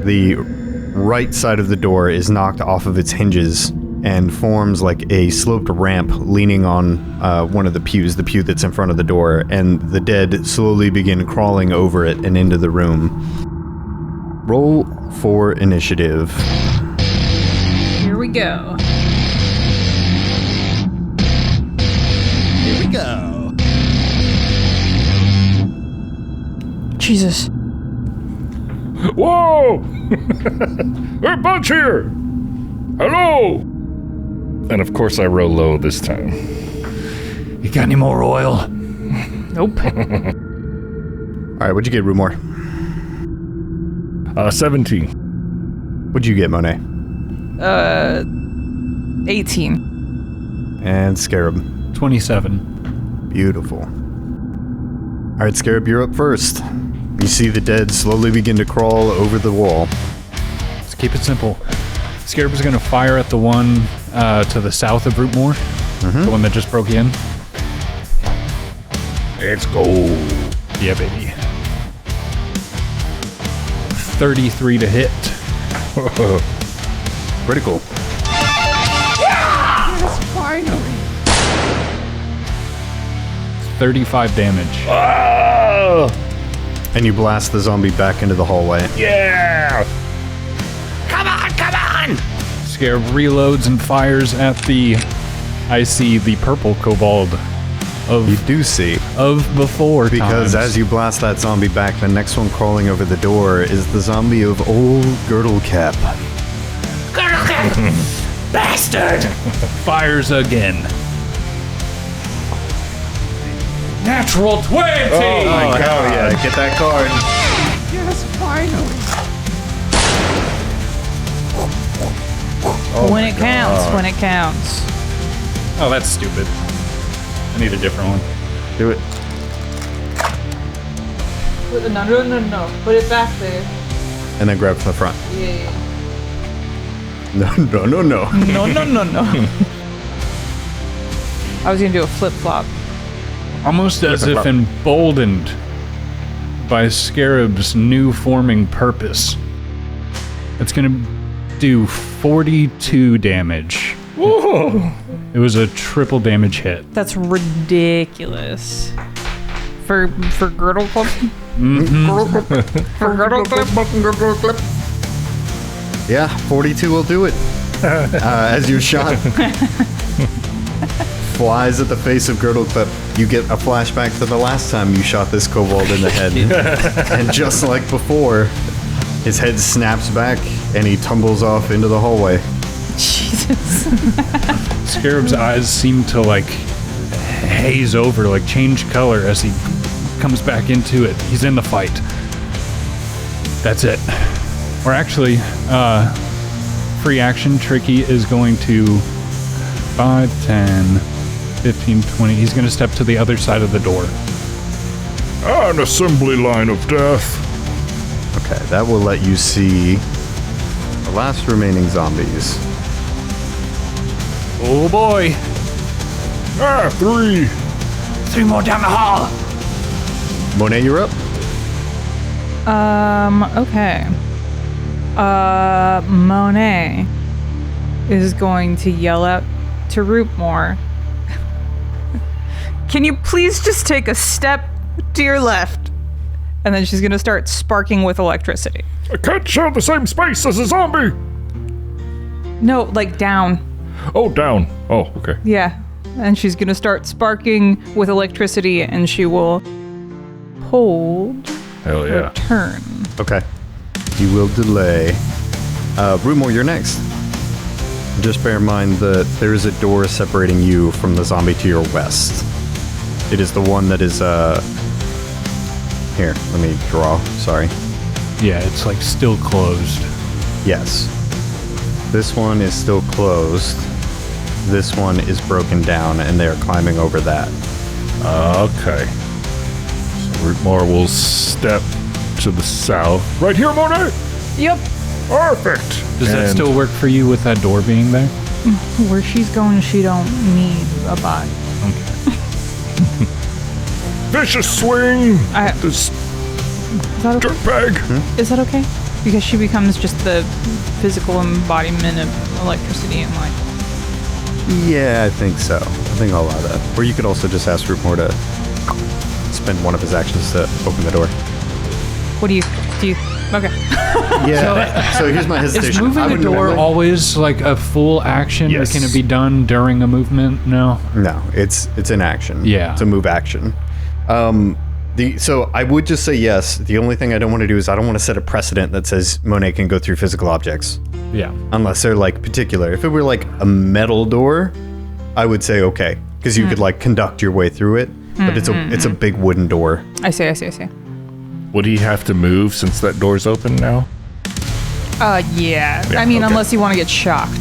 The right side of the door is knocked off of its hinges and forms like a sloped ramp leaning on one of the pews, the pew that's in front of the door, and the dead slowly begin crawling over it and into the room. Roll for initiative. Here we go. Here we go. Jesus. Whoa! We're a bunch here! Hello! And of course I roll low this time. You got any more oil? Nope. All right, what'd you get, Rootmoore? 17. What'd you get, Monet? 18. And Scarab. 27. Beautiful. All right, Scarab, you're up first. You see the dead slowly begin to crawl over the wall. Let's keep it simple. Scarab is going to fire at the one to the south of Rootmoore. The one that just broke in. Let's go. Yeah, baby. 33 to hit. Critical. 35 damage. Ah! And you blast the zombie back into the hallway. Yeah! Scarab reloads and fires at the... I see the purple kobold of You do see, before because times. as you blast that zombie back, the next one crawling over the door is the zombie of old Girdle Cap. Bastard! fires again. Natural 20! Oh my god, yeah, get that card. When it counts, when it counts. Oh, that's stupid. I need a different one. Do it. No. Put it back there. And then grab from the front. Yeah. No. No. I was going to do a flip-flop. Almost as if emboldened by Scarab's new forming purpose. It's going to do 42 damage. Whoa! It was a triple damage hit. That's ridiculous. For Girdle Club? For Girdle Club? Yeah, 42 will do it. As your shot flies at the face of Girdle Clip, you get a flashback to the last time you shot this kobold in the head. And just like before, his head snaps back and he tumbles off into the hallway. Jesus. Scarab's eyes seem to like haze over, like change color as he comes back into it. He's in the fight. That's it. Or actually, free action, Tricky is going to 5, 10, 15, 20. He's going to step to the other side of the door. An assembly line of death. Okay, that will let you see the last remaining zombies. Oh boy. 3. 3 more down the hall. Monet, you're up. Okay. Monet is going to yell out to Rootmoore. Can you please just take a step to your left? And then she's going to start sparking with electricity. I can't share the same space as a zombie. No, like down. Oh, down. Oh, okay. Yeah. And she's going to start sparking with electricity, and she will hold Hell her yeah. turn. Okay. You will delay. Rootmoore, you're next. Just bear in mind that there is a door separating you from the zombie to your west. It is the one that is, Here, let me draw. Sorry. Yeah, it's like still closed. Yes. This one is still closed. This one is broken down, and they are climbing over that. Okay. So Rootmoore will step to the south. Right here, Monet? Yep. Perfect. Does that still work for you with that door being there? Where she's going, she don't need a body. Okay. Vicious swing. Is This that okay? dirtbag. Is that okay? Because she becomes just the physical embodiment of electricity and light. Yeah, I think so. I think I'll allow that. Or you could also just ask Rootmoore to spend one of his actions to open the door. What do you... Okay. Yeah. So here's my hesitation. Is moving a door always like a full action? Yes. Or can it be done during a movement? No. No, it's an action. Yeah. It's a move action. So I would just say yes. The only thing I don't want to do is I don't want to set a precedent that says Monet can go through physical objects. Yeah. Unless they're like particular. If it were like a metal door, I would say okay. Because you could like conduct your way through it. But it's a big wooden door. I see. Would he have to move since that door's open now? Yeah. Yeah, I mean, okay. unless you want to get shocked.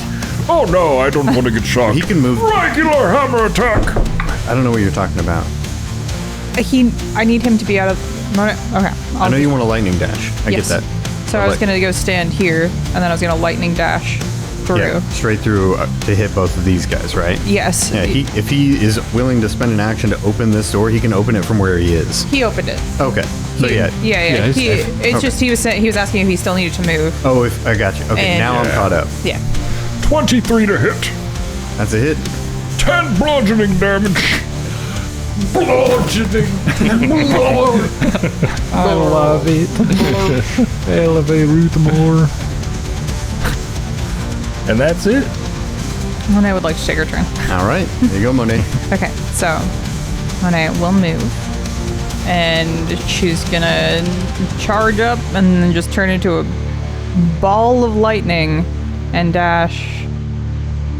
Oh no, I don't want to get shocked. He can move. Regular hammer attack. I don't know what you're talking about. I need him to be out of... Okay. I know you want a lightning dash. I Yes. get that. So I was going to go stand here, and then I was going to lightning dash through. Yeah, straight through to hit both of these guys, right? Yes. Yeah, if he is willing to spend an action to open this door, he can open it from where he is. He opened it. Okay. So Yeah. he's safe. It's just he was asking if he still needed to move. Oh, if I got you. Okay, And- now I'm caught up. Yeah. 23 to hit. That's a hit. 10 bludgeoning damage. Bludgeoning. I love it. Elevate Rootmoore. And that's it. Monet would like to take her turn. All right. There you go, Monet. Okay, so Monet will move. And she's gonna charge up and then just turn into a ball of lightning and dash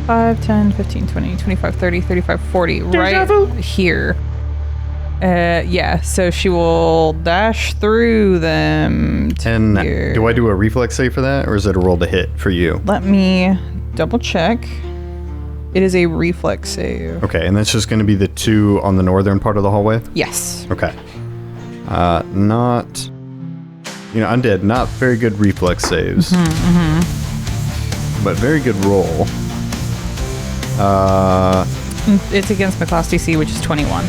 5, 10, 15, 20, 25, 30, 35, 40 right here. Yeah, so she will dash through them to And here. do I do a reflex save for that, or is it a roll to hit for you? Let me double check. It is a reflex save. Okay, and that's just going to be the 2 on the northern part of the hallway? Yes. Okay. Not... undead, not very good reflex saves. But very good roll. It's against my class DC, which is 21.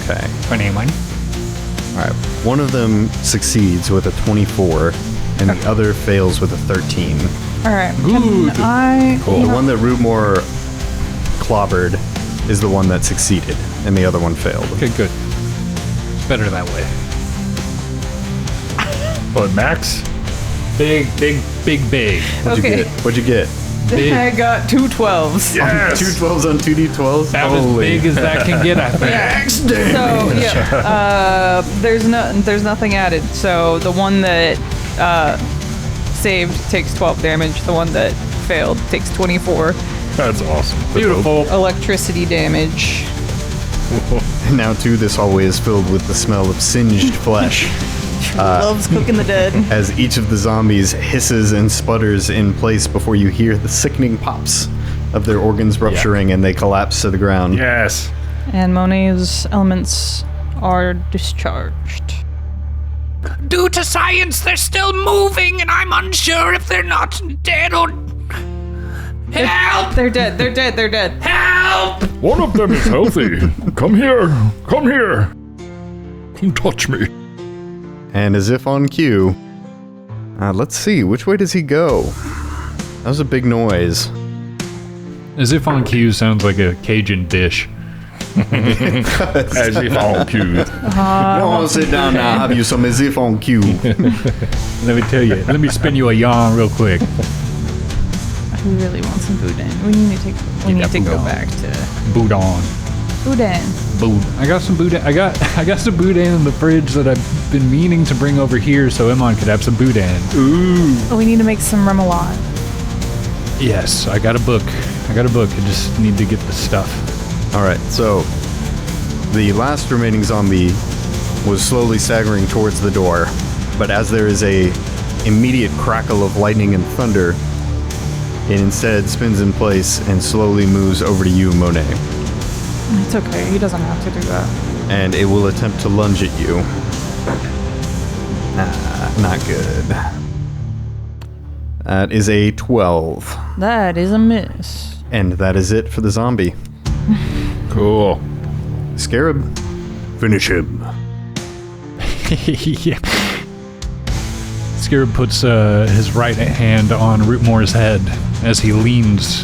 Okay. 21. All right. One of them succeeds with a 24, and the other fails with a 13. All right. Good. The one that Rootmoore clobbered is the one that succeeded, and the other one failed. Okay, good. It's better that way. But Max? Big. Okay. What'd you get? Big. I got 2 12s. Yes! 2 12s on 2d12s? About as big as that can get, I think. So yeah, there's nothing added. So the one that saved takes 12 damage. The one that failed takes 24 That's awesome. Beautiful. electricity damage. And now, too, this hallway is filled with the smell of singed flesh. Loves cooking the dead. As each of the zombies hisses and sputters in place before you hear the sickening pops of their organs rupturing and they collapse to the ground. Yes. And Monet's elements are discharged. Due to science, they're still moving, and I'm unsure if they're not dead or... Help! They're dead. They're dead. They're dead. Help! One of them is healthy. Come here. Come here. Come touch me. And as if on cue, let's see, which way does he go? That was a big noise. As if on cue sounds like a Cajun dish. As if on cue. No, sit down now, have you some as if on cue. Let me tell you. Let me spin you a yarn real quick. We really want some boudin. We need to go boudin. back to Boudin. boudin. I got some boudin. I got some boudin in the fridge that I've been meaning to bring over here so Emad could have some boudin. Ooh. Oh, we need to make some remoulade. Yes, I got a book. I just need to get the stuff. Alright, so the last remaining zombie was slowly staggering towards the door, but as there is a immediate crackle of lightning and thunder, it instead spins in place and slowly moves over to you, Monet. It's okay. He doesn't have to do that. And it will attempt to lunge at you. Not good. That is a 12. That is a miss. And that is it for the zombie. Cool. Scarab, finish him. Yeah. Scarab puts his right hand on Rootmoore's head as he leans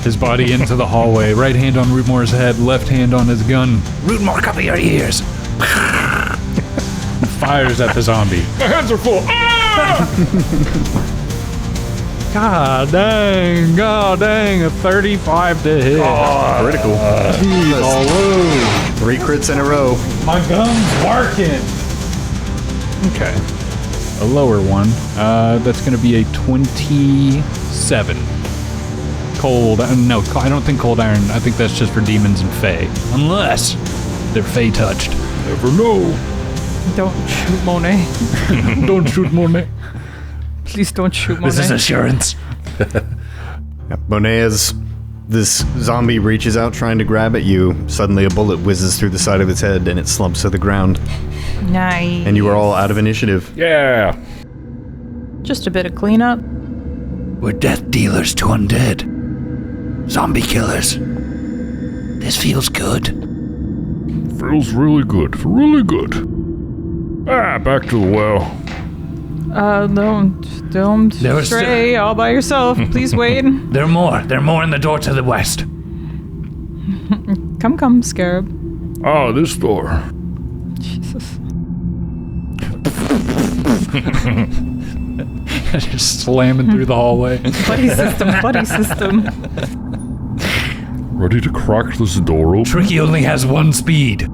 his body into the hallway. Right hand on Rootmoore's head, left hand on his gun. Rootmoore, cover your ears. Fires at the zombie. My hands are full. Ah! God dang, a 35 to hit. Critical. Jeez, all over. 3 crits in a row. My gun's working. Okay. A lower one. That's going to be a 27. Cold. No, I don't think cold iron. I think that's just for demons and fae. Unless they're fae touched. Never know. Don't shoot Monet. Don't shoot Monet. Please don't shoot Monet. This is assurance. Monet, as this zombie reaches out trying to grab at you, suddenly a bullet whizzes through the side of its head and it slumps to the ground. Nice. And you are all out of initiative. Yeah. Just a bit of cleanup. We're death dealers to undead. Zombie killers. This feels good. Feels really good. Really good. Back to the well. Don't There was stray all by yourself. Please wait. There are more. There are more in the door to the west. Come, Scarab. Ah, this door. Jesus. Just slamming through the hallway. Buddy system. Ready to crack this door open? Tricky only has one speed.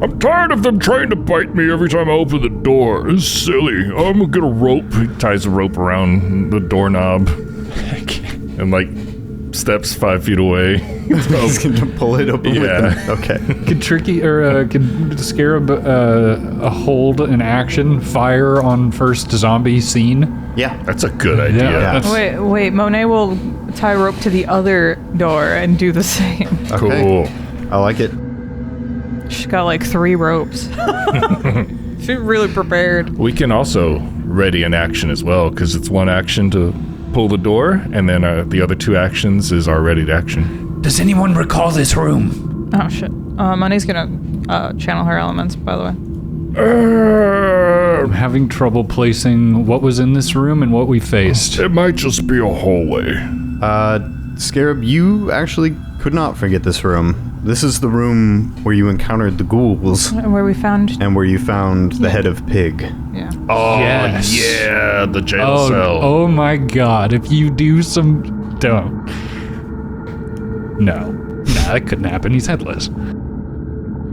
I'm tired of them trying to bite me every time I open the door. It's silly. I'm gonna get a rope. He ties a rope around the doorknob and steps 5 feet away. He's going to pull it open with Yeah. him. Okay. Could Scarab hold an action, fire on first zombie scene? Yeah. That's a good idea. Yeah. That's- Wait. Monet will tie a rope to the other door and do the same. Okay. Cool. I like it. She's got 3 ropes. She's really prepared. We can also ready an action as well, because it's one action to pull the door, and then the other 2 actions is our ready to action. Does anyone recall this room? Oh, shit. Money's gonna channel her elements, by the way. I'm having trouble placing what was in this room and what we faced. It might just be a hallway. Scarab, you actually could not forget this room. This is the room where you encountered the ghouls Where we found... and where you found the head of Pig. Yeah. Oh, Yes. yeah, the jail cell. Oh my god, if you do some... Don't. No. Nah, that couldn't happen. He's headless.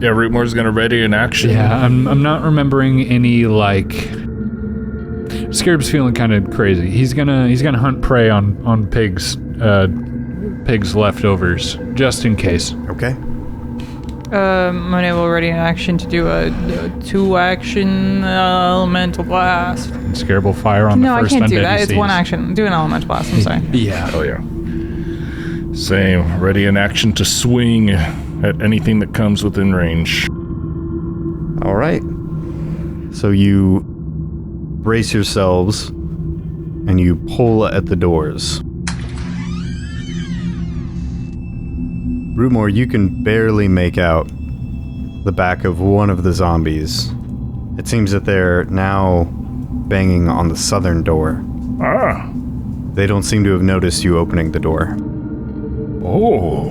Yeah, Rootmoore's gonna ready in action. Yeah, I'm not remembering any, like... Scarab's feeling kind of crazy. He's gonna hunt prey on Pig's leftovers, just in case. Okay. Monet will ready in action to do a 2-action elemental blast. And Scarab will fire on No, the I first can't undead do that. he It's sees. 1 action. Do an elemental blast, I'm sorry. Yeah. Oh, yeah. Same. Ready in action to swing at anything that comes within range. All right. So you brace yourselves and you pull at the doors. Rootmoore, you can barely make out the back of one of the zombies. It seems that they're now banging on the southern door. Ah. They don't seem to have noticed you opening the door. Oh.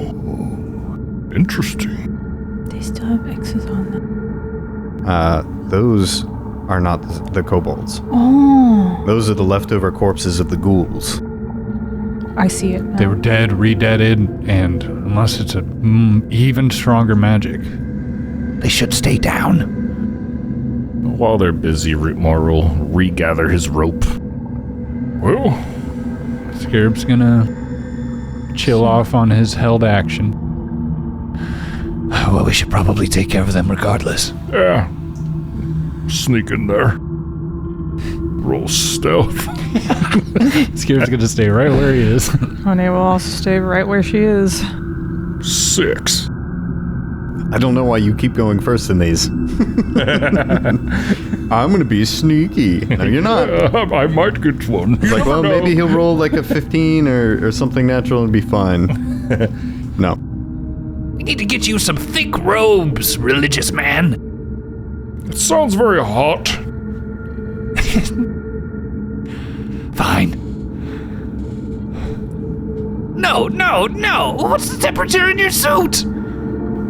Interesting. They still have X's on them. Those are not the kobolds. Oh. Those are the leftover corpses of the ghouls. I see it now. They were dead, re-deaded, and unless it's a even stronger magic. They should stay down. While they're busy, Rootmoore will regather his rope. Well, Scarab's gonna chill off on his held action. Well, we should probably take care of them regardless. yeah. Sneak in there. Roll stealth. Scarab's gonna stay right where he is. Monet will also stay right where she is. 6. I don't know why you keep going first in these. I'm gonna be sneaky. No, you're not. I might get one. It's like, well, maybe he'll roll like a 15 or something natural and be fine. No. We need to get you some thick robes, religious man. It sounds very hot. Fine. No. What's the temperature in your suit?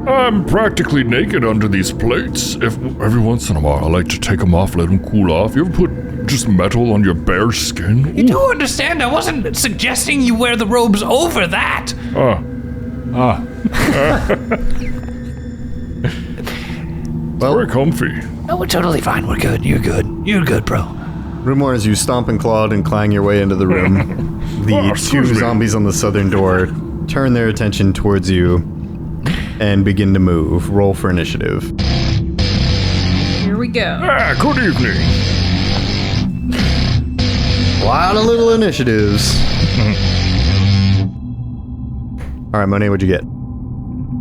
I'm practically naked under these plates. Every once in a while, I like to take them off, let them cool off. You ever put just metal on your bare skin? You do understand I wasn't suggesting you wear the robes over that. Very comfy. No, we're totally fine. We're good. You're good. You're good, bro. Rootmoore, as you stomp and claw and clang your way into the room, the two excuse me. zombies on the southern door turn their attention towards you and begin to move. Roll for initiative. Here we go. Good evening. A lot of little initiatives. All right, Monet, what'd you get?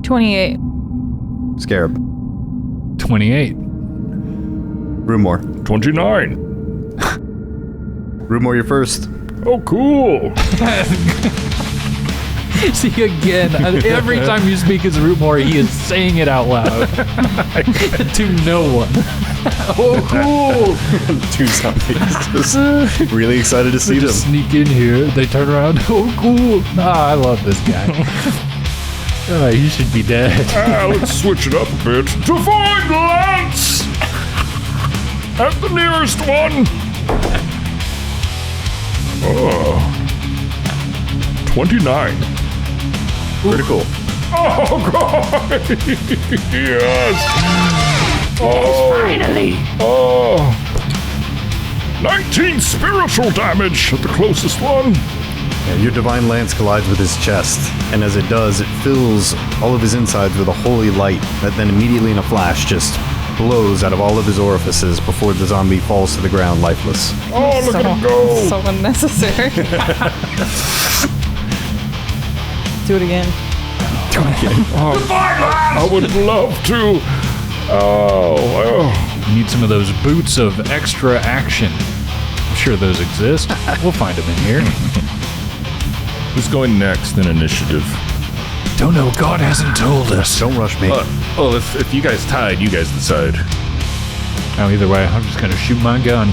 28. Scarab. 28. Rootmoore. 29. Rootmoore, you're first. Oh, cool. See, again, every time you speak as Rootmoore, he is saying it out loud. To no one. Oh, cool. Two zombies. Just really excited to see They them. just sneak in here, they turn around, oh, cool. Ah, I love this guy. He should be dead. Let's switch it up a bit. Divine Lance! At the nearest one! 29. Critical. Oh, God! Yes! Finally. 19 spiritual damage at the closest one. Yeah, your divine lance collides with his chest, and as it does, it fills all of his insides with a holy light that then immediately in a flash just blows out of all of his orifices before the zombie falls to the ground lifeless. Oh, look at him go! So unnecessary. Do it again. I would love to. Oh. Need some of those boots of extra action. I'm sure those exist. We'll find them in here. Who's going next in initiative? Don't know. God hasn't told us. Don't rush me. Well, if you guys tied, you guys decide. Oh, either way, I'm just gonna shoot my gun.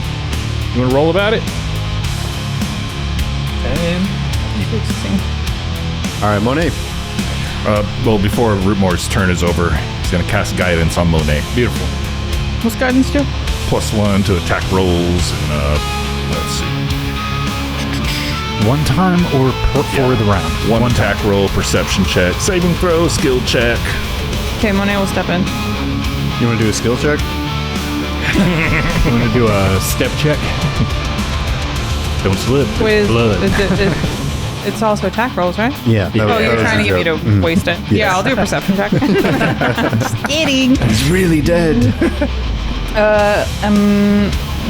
You wanna roll about it? 10. 16. All right, Monet. Well, before Rootmoore's turn is over, he's gonna cast guidance on Monet. Beautiful. What's guidance do? +1 to attack rolls, and let's see. One time or for the round? One attack roll, perception check, saving throw, skill check. Okay, Monet will step in. You want to do a skill check? You want to do a step check? Don't slip. With Blood. it's also attack rolls, right? Yeah. Oh, you're trying to get me to waste it. Yeah, I'll do a perception check. Just kidding. He's really dead.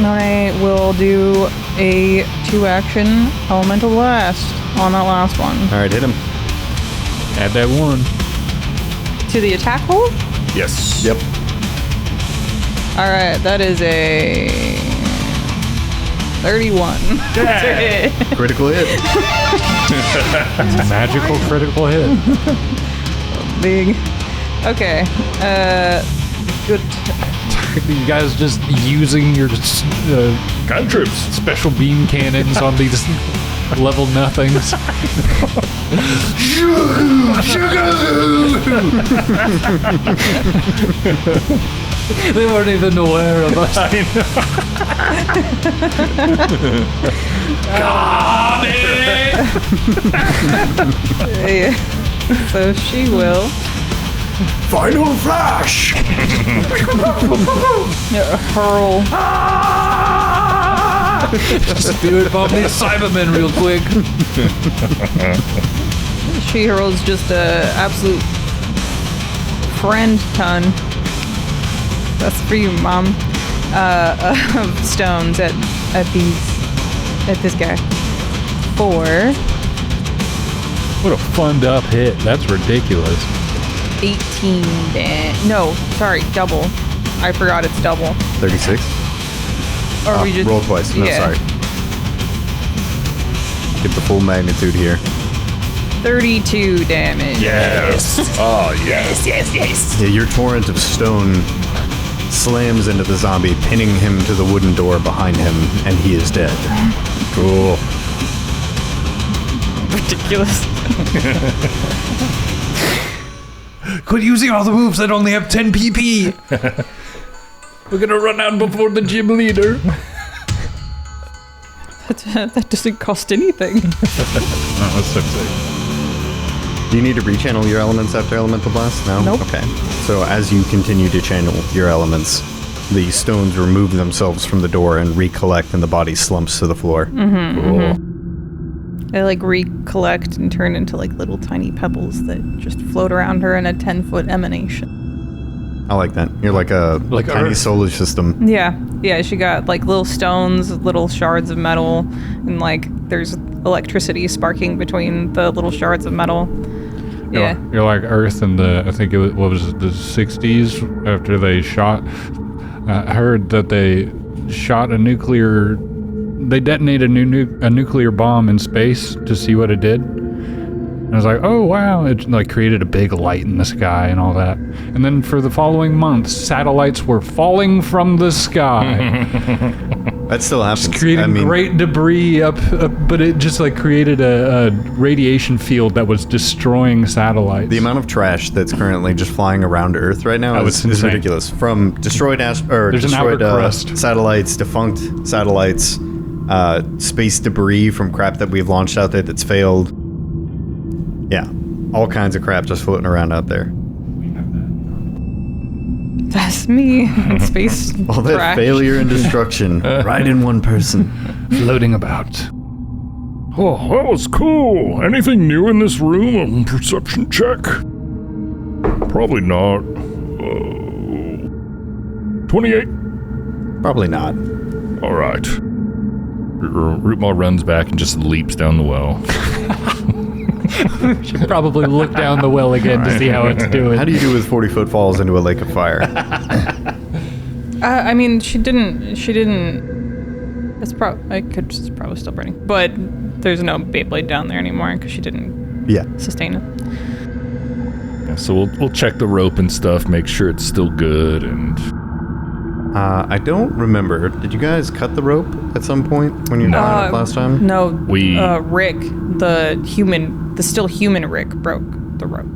Monet will do a 2-action elemental blast on that last one. All right, hit him. Add that 1. To the attack roll? Yes. Yep. Alright, that is a 31. Critical hit. Magical critical hit. Big. Okay. Good. You guys just using your Cantrips. special beam cannons on these level nothings. They weren't even aware of us. Got it! So she will Final flash! hurl. Just do it from these Cybermen real quick. She hurls just a absolute friend ton. That's for you, Mom. Of stones at this guy. 4. What a funned up hit. That's ridiculous. 18 no, sorry, double. I forgot it's double. 36. Or we just Roll twice. No, yeah. sorry. Get the full magnitude here. 32 damage. Yes. Oh, yes. Yeah, your torrent of stone slams into the zombie, pinning him to the wooden door behind him, and he is dead. Cool. Ridiculous. Quit using all the moves that only have 10 PP! We're gonna run out before the gym leader. That doesn't cost anything. Oh, that's so sick. Do you need to rechannel your elements after Elemental Blast? No? Nope. Okay. So as you continue to channel your elements, the stones remove themselves from the door and recollect, and the body slumps to the floor. Cool. They recollect and turn into little tiny pebbles that just float around her in a 10-foot emanation. I like that. You're like a tiny Earth. solar system. Yeah, she got little stones, little shards of metal, and there's electricity sparking between the little shards of metal. Yeah. You're like Earth in I think it was the 60s after they shot. I heard that they shot they detonated a nuclear bomb in space to see what it did. And I was like, oh wow, it created a big light in the sky and all that. And then for the following months, satellites were falling from the sky. That still happens. Just creating great debris up, but it just created a radiation field that was destroying satellites. The amount of trash that's currently just flying around Earth right now is ridiculous. From destroyed satellites, defunct satellites, space debris from crap that we've launched out there that's failed. Yeah, all kinds of crap just floating around out there. That's me. Space All that trash. failure and destruction right in one person. floating about. Oh, that was cool. Anything new in this room? Perception check? Probably not. 28? Probably not. All right. Rootmoore runs back and just leaps down the well. Should probably look down the well again to see how it's doing. How do you do with 40-foot falls into a lake of fire? I mean, she didn't. It's probably still burning. But there's no Beyblade down there anymore because she didn't Yeah. sustain it. Yeah, so we'll check the rope and stuff, make sure it's still good, and... I don't remember. Did you guys cut the rope at some point when you were up last time? No, We- Rick, the still human Rick, broke the rope.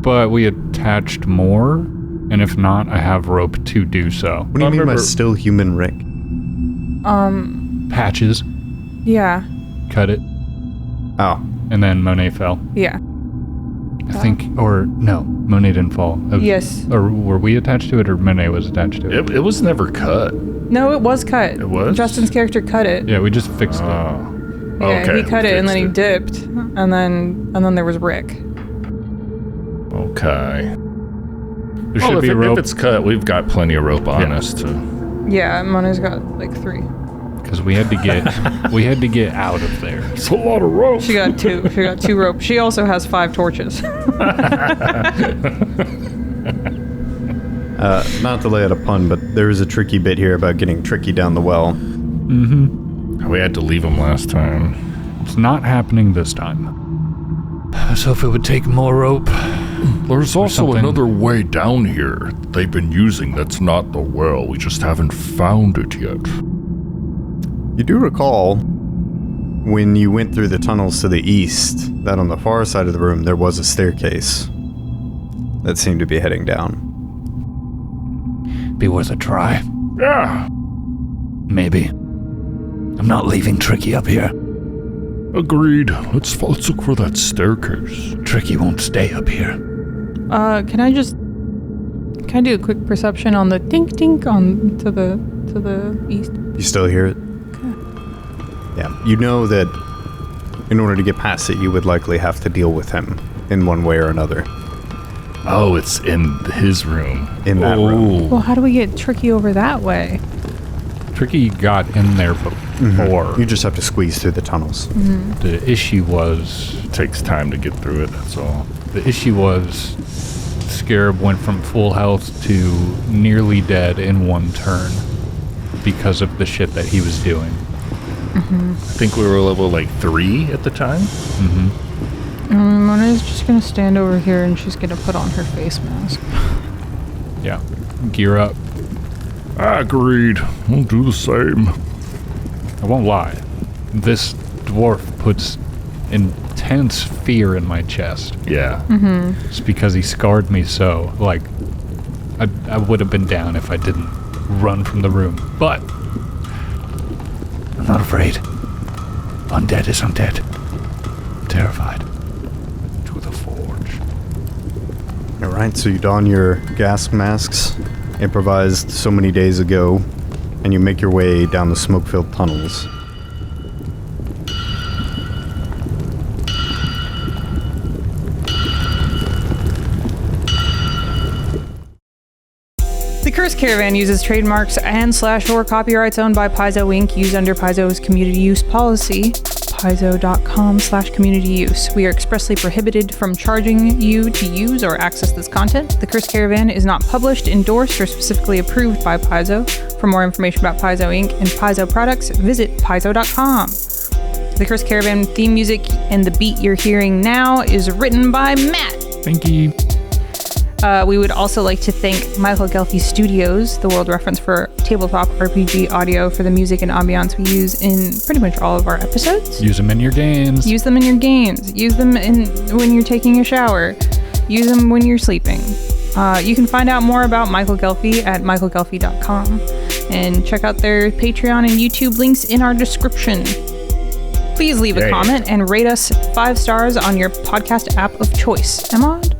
But we attached more, and if not, I have rope to do so. What do you mean by still human Rick? Patches, Yeah, cut it, Oh, and then Monet fell. yeah. I think, or no, Monet didn't fall. Yes. Or were we attached to it, or Monet was attached to it? It was never cut. No, it was cut. It was? Justin's character cut it. Yeah, we just fixed it. Yeah, Okay, he cut we it and then he fixed dipped, and then there was Rick. Okay. There should be a if rope, it's cut, we've got plenty of rope on us to... Yeah, Monet's got like 3. because we had to get out of there. It's a lot of rope. She got 2. She got 2 rope. She also has 5 torches. not to lay out a pun, but there is a tricky bit here about getting tricky down the well. We had to leave them last time. It's not happening this time. So if it would take more rope. There's also something. another way down here they've been using that's not the well. We just haven't found it yet. You do recall when you went through the tunnels to the east that on the far side of the room there was a staircase that seemed to be heading down. Be worth a try. Yeah, Maybe. I'm not leaving Tricky up here. agreed. Let's look for that staircase. Tricky won't stay up here. Can I do a quick perception on the tink tink on to the east? You still hear it? Yeah. You know that in order to get past it, you would likely have to deal with him in one way or another. Oh, it's in his room. In that room. Well, how do we get Tricky over that way? Tricky got in there before. You just have to squeeze through the tunnels. The issue was It takes time to get through it, that's all. Scarab went from full health to nearly dead in one turn because of the shit that he was doing. I think we were level 3 at the time. Mona's just gonna stand over here and she's gonna put on her face mask. Yeah. Gear up. Agreed. We'll do the same. I won't lie. This dwarf puts intense fear in my chest. Yeah. It's because he scarred me so. Like, I would have been down if I didn't run from the room. But I'm not afraid. Undead is undead. I'm terrified. To the forge. Alright, so you don your gas masks, improvised so many days ago, and you make your way down the smoke-filled tunnels. The Cursed Caravan uses trademarks and/or copyrights owned by Paizo Inc. used under Paizo's community use policy, paizo.com/community use. We are expressly prohibited from charging you to use or access this content. The Cursed Caravan is not published, endorsed, or specifically approved by Paizo. For more information about Paizo Inc. and Paizo products, visit paizo.com. The Cursed Caravan theme music and the beat you're hearing now is written by Matt. thank you. We would also like to thank Michael Gelfi Studios, the world reference for tabletop RPG audio, for the music and ambiance we use in pretty much all of our episodes. Use them in your games. Use them in your games. Use them when you're taking a shower. Use them when you're sleeping. You can find out more about Michael Gelfi at michaelgelfi.com and check out their Patreon and YouTube links in our description. Please leave a comment and rate us 5 stars on your podcast app of choice. Emad?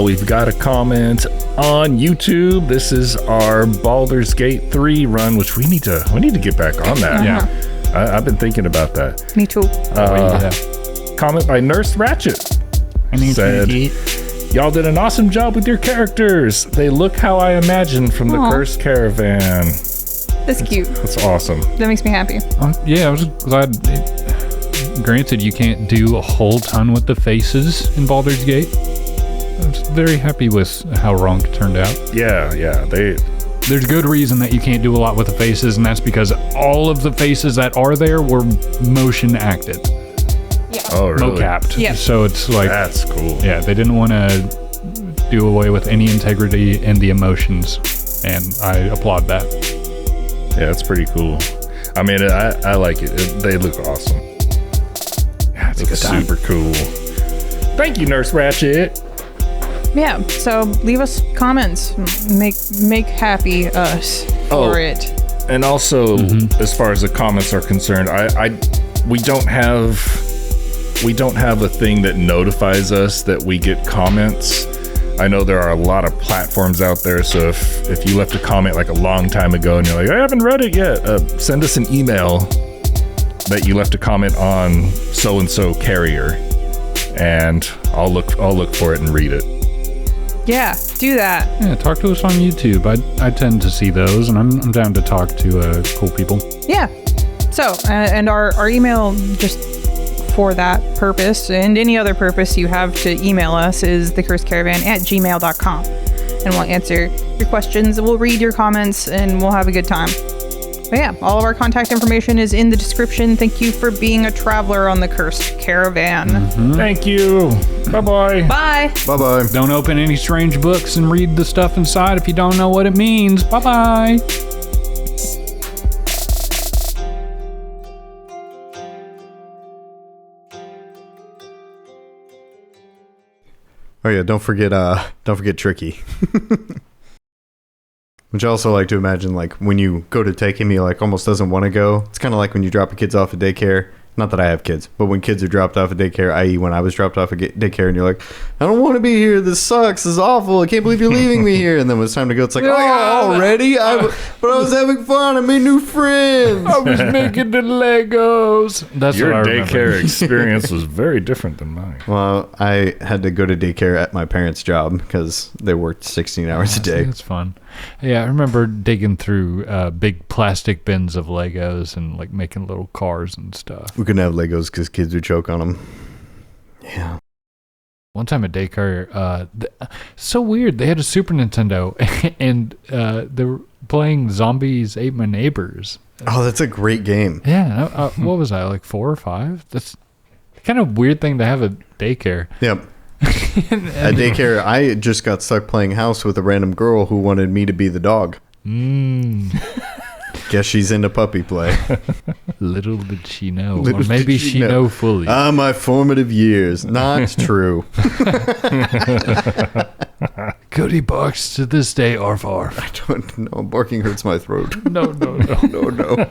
We've got a comment on YouTube. This is our Baldur's Gate 3 run, which we need to get back on that. Yeah. I've been thinking about that. Me too. Comment by Nurse Ratchet. Said, y'all did an awesome job with your characters. They look how I imagined from the Aw. Cursed Caravan. That's cute. That's awesome. That makes me happy. Yeah, I was glad. Granted, you can't do a whole ton with the faces in Baldur's Gate. I was very happy with how Ronk turned out. Yeah. There's good reason that you can't do a lot with the faces, and that's because all of the faces that are there were motion acted. Oh, really? mo-capped. Yeah. So it's like, That's cool. yeah, they didn't want to do away with any integrity in the emotions, and I applaud that. Yeah, it's pretty cool. I mean, I like it. They look awesome. Yeah, it's a good time. Super cool. Thank you, Nurse Ratchet. Yeah, so leave us comments. Make happy us for it. And also, as far as the comments are concerned, we don't have a thing that notifies us that we get comments. I know there are a lot of platforms out there, so if you left a comment like a long time ago and you're like, I haven't read it yet, send us an email that you left a comment on so-and-so carrier, and I'll look for it and read it. Yeah, do that. Yeah, talk to us on YouTube. I tend to see those, and I'm down to talk to cool people. Yeah. So, and our email, just for that purpose and any other purpose you have to email us, is thecursedcaravan@gmail.com. And we'll answer your questions, we'll read your comments, and we'll have a good time. But yeah, all of our contact information is in the description. Thank you for being a traveler on the Cursed Caravan. Thank you. Bye-bye. Bye. Bye-bye. Don't open any strange books and read the stuff inside if you don't know what it means. Bye-bye. Oh yeah, don't forget Tricky. Which I also like to imagine, like, when you go to take him, he like almost doesn't want to go. It's kind of like when you drop your kids off at daycare. Not that I have kids, but when kids are dropped off at daycare, i.e. when I was dropped off at daycare, and you're like, I don't want to be here. This sucks. This is awful. I can't believe you're leaving me here. And then when it's time to go, it's like, oh, already? But I was having fun. I made new friends. I was making the Legos. That's Your what I remember. daycare experience was very different than mine. Well, I had to go to daycare at my parents' job because they worked 16 hours a day. It's fun. Yeah, I remember digging through big plastic bins of Legos and like making little cars and stuff. We couldn't have Legos because kids would choke on them. Yeah. One time at daycare, so weird. They had a Super Nintendo and they were playing Zombies Ate My Neighbors. Oh, that's a great game. Yeah. What was I, like 4 or 5? That's kind of weird thing to have at daycare. Yep. At daycare, I just got stuck playing house with a random girl who wanted me to be the dog. Guess she's into puppy play. Little did she know. Little Or maybe did she know. know fully. My formative years. Not true. Cody barks to this day, arf arf. I don't know. Barking hurts my throat. No. No.